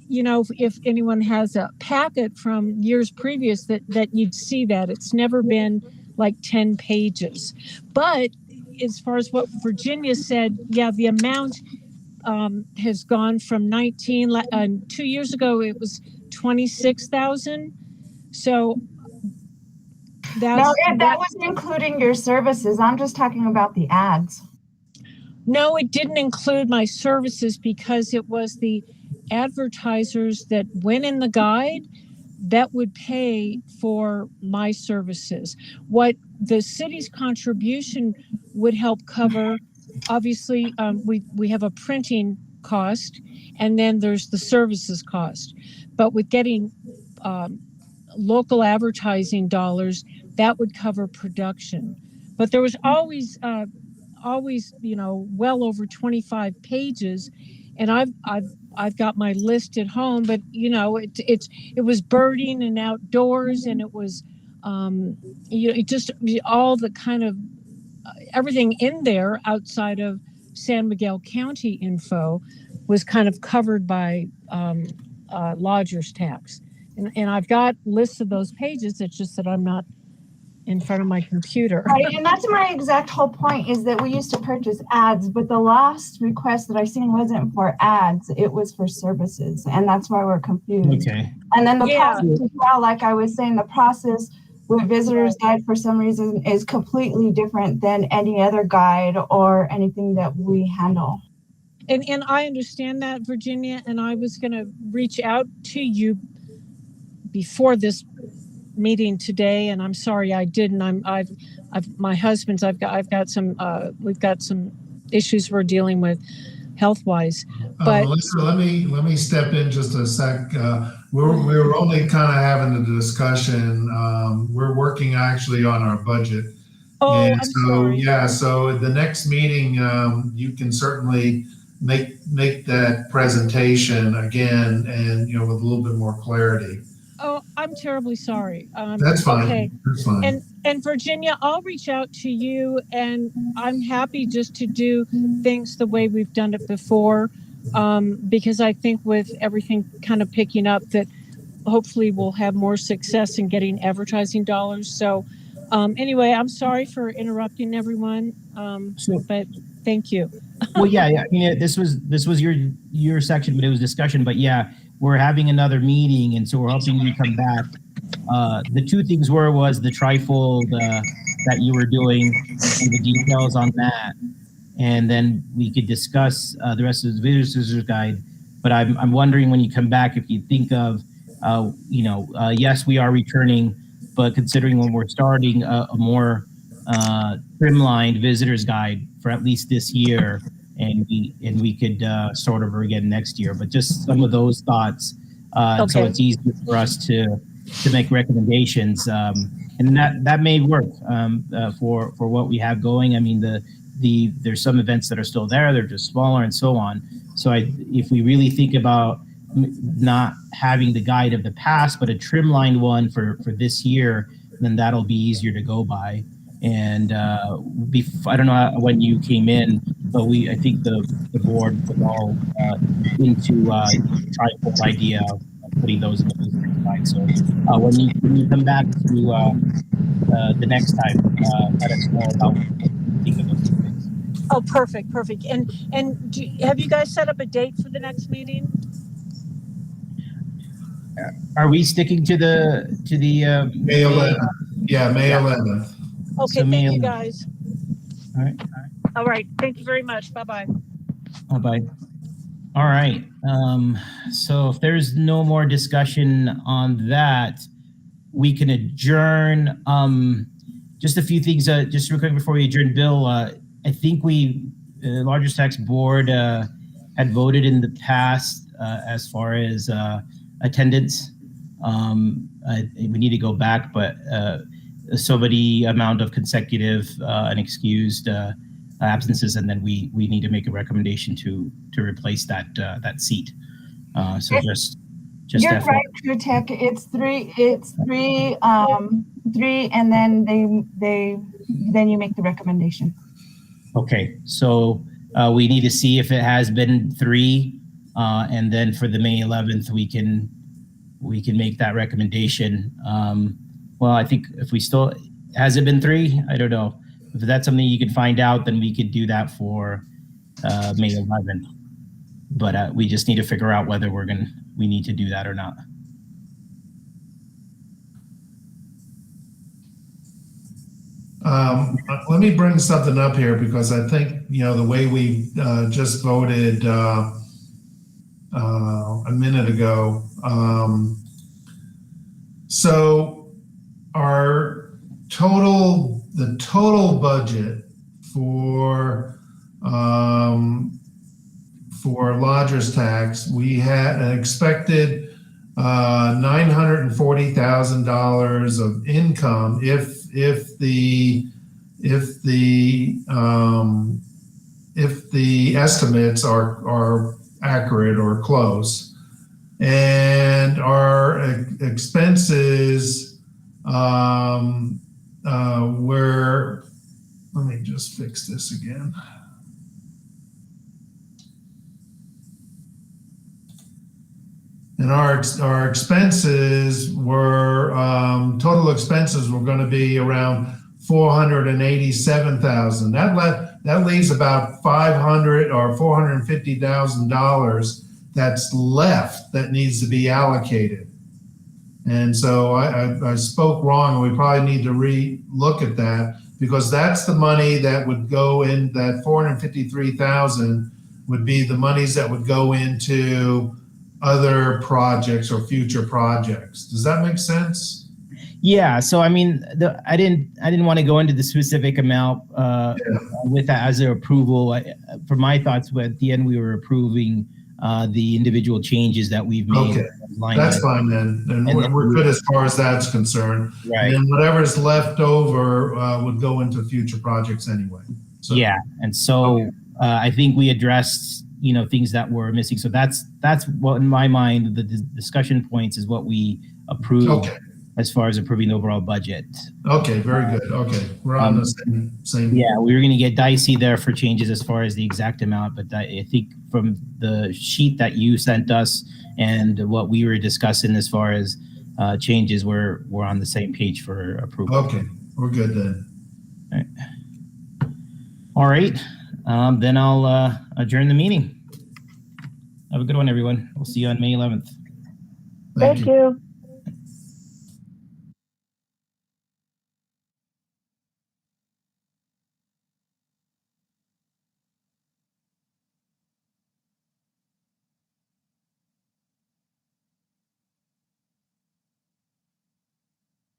you know, if anyone has a packet from years previous that you'd see that it's never been like 10 pages. But as far as what Virginia said, yeah, the amount has gone from 2 years ago, it was 26,000. So that's... No, that was including your services. I'm just talking about the ads. No, it didn't include my services because it was the advertisers that went in the guide that would pay for my services. What the city's contribution would help cover, obviously, we have a printing cost, and then there's the services cost. But with getting local advertising dollars, that would cover production. But there was always, you know, well over 25 pages, and I've got my list at home. But you know, it was birding and outdoors, and it was you know, it just all the kind of everything in there outside of San Miguel County info was kind of covered by lodgers tax, and I've got lists of those pages. It's just that I'm not in front of my computer. Right, and that's my exact whole point, is that we used to purchase ads, but the last request that I seen wasn't for ads, it was for services, and that's why we're confused. Okay. And then the process as well, like I was saying, the process with Visitor's Guide for some reason is completely different than any other guide or anything that we handle. And I understand that, Virginia, and I was going to reach out to you before this meeting today, and I'm sorry I didn't. I've my husband's. I've got some. We've got some issues we're dealing with, health wise. But Melissa, let me step in just a sec. We're only kind of having a discussion. We're working actually on our budget, Oh, And I'm so, sorry. yeah, so the next meeting, you can certainly make that presentation again and, with a little bit more clarity. Oh, I'm terribly sorry. That's fine. Okay. That's fine. And Virginia, I'll reach out to you, and I'm happy just to do things the way we've done it before, because I think with everything kind of picking up, that hopefully we'll have more success in getting advertising dollars. So anyway, I'm sorry for interrupting everyone, but thank you. Well, yeah. I mean, this was your section, but it was discussion. But yeah, we're having another meeting, and so we're hoping you come back. The two things was the trifold that you were doing and the details on that, and then we could discuss the rest of the visitor's guide. But I'm wondering when you come back if you think of, yes, we are returning, but considering when we're starting a more streamlined visitor's guide for at least this year, and we could start over again next year. But just some of those thoughts, Okay. so it's easier for us to make recommendations, and that may work for what we have going. I mean, there's some events that are still there; they're just smaller and so on. So if we really think about not having the guide of the past, but a trimlined one for this year, then that'll be easier to go by. And I don't know when you came in, but I think the board was all into trying the idea of putting those in the visitor guide. So when you come back to the next time, let us know about what you think of those things. Oh, perfect. And have you guys set up a date for the next meeting? Are we sticking to the May 11th. Yeah, May 11th. Okay, So thank you May guys. All right. All right, thank you very much. Bye-bye. Bye. All right. So if there's no more discussion on that, we can adjourn. Just a few things, just real quick before we adjourn. Bill, I think the Largest Tax Board had voted in the past as far as attendance. We need to go back, but so many amount of consecutive and excused absences, and then we need to make a recommendation to replace that seat. So just You're FYI. right, True Tech. It's three, and then you make the recommendation. Okay, so we need to see if it has been 3, and then for the May 11th, we can make that recommendation. Well, I think if we still, has it been 3? I don't know. If that's something you can find out, then we could do that for May 11th. But we just need to figure out whether we need to do that or not. Let me bring something up here because I think, the way we just voted a minute ago. So the total budget for lodger's tax, we had an expected $940,000 of income if the estimates are accurate or close, and our expenses were, let me just fix this again. And our expenses were, total expenses were going to be around $487,000. That leaves about $500,000 or $450,000 that's left that needs to be allocated. And so I spoke wrong, and we probably need to re-look at that, because that's the money that would go in, that $453,000 would be the monies that would go into other projects or future projects. Does that make sense? Yeah. So I mean, I didn't want to go into the specific amount with that as an approval. For my thoughts, at the end we were approving the individual changes that we've made. Okay, line that's item. fine then. And And we're then- we're good as far as that's concerned. Right. And then whatever's left over would go into future projects anyway. So- Yeah, and so I think we addressed, things that were missing. So that's what, in my mind, the discussion points is what we approved Okay, as far as approving the overall budget. okay, very good. Okay, we're on the same. Yeah, we were going to get dicey there for changes as far as the exact amount, but I think from the sheet that you sent us and what we were discussing as far as changes, we're on the same page for approval. Okay, we're good then. All right, then I'll adjourn the meeting. Have a good one, everyone. We'll see you on May 11th. Thank you.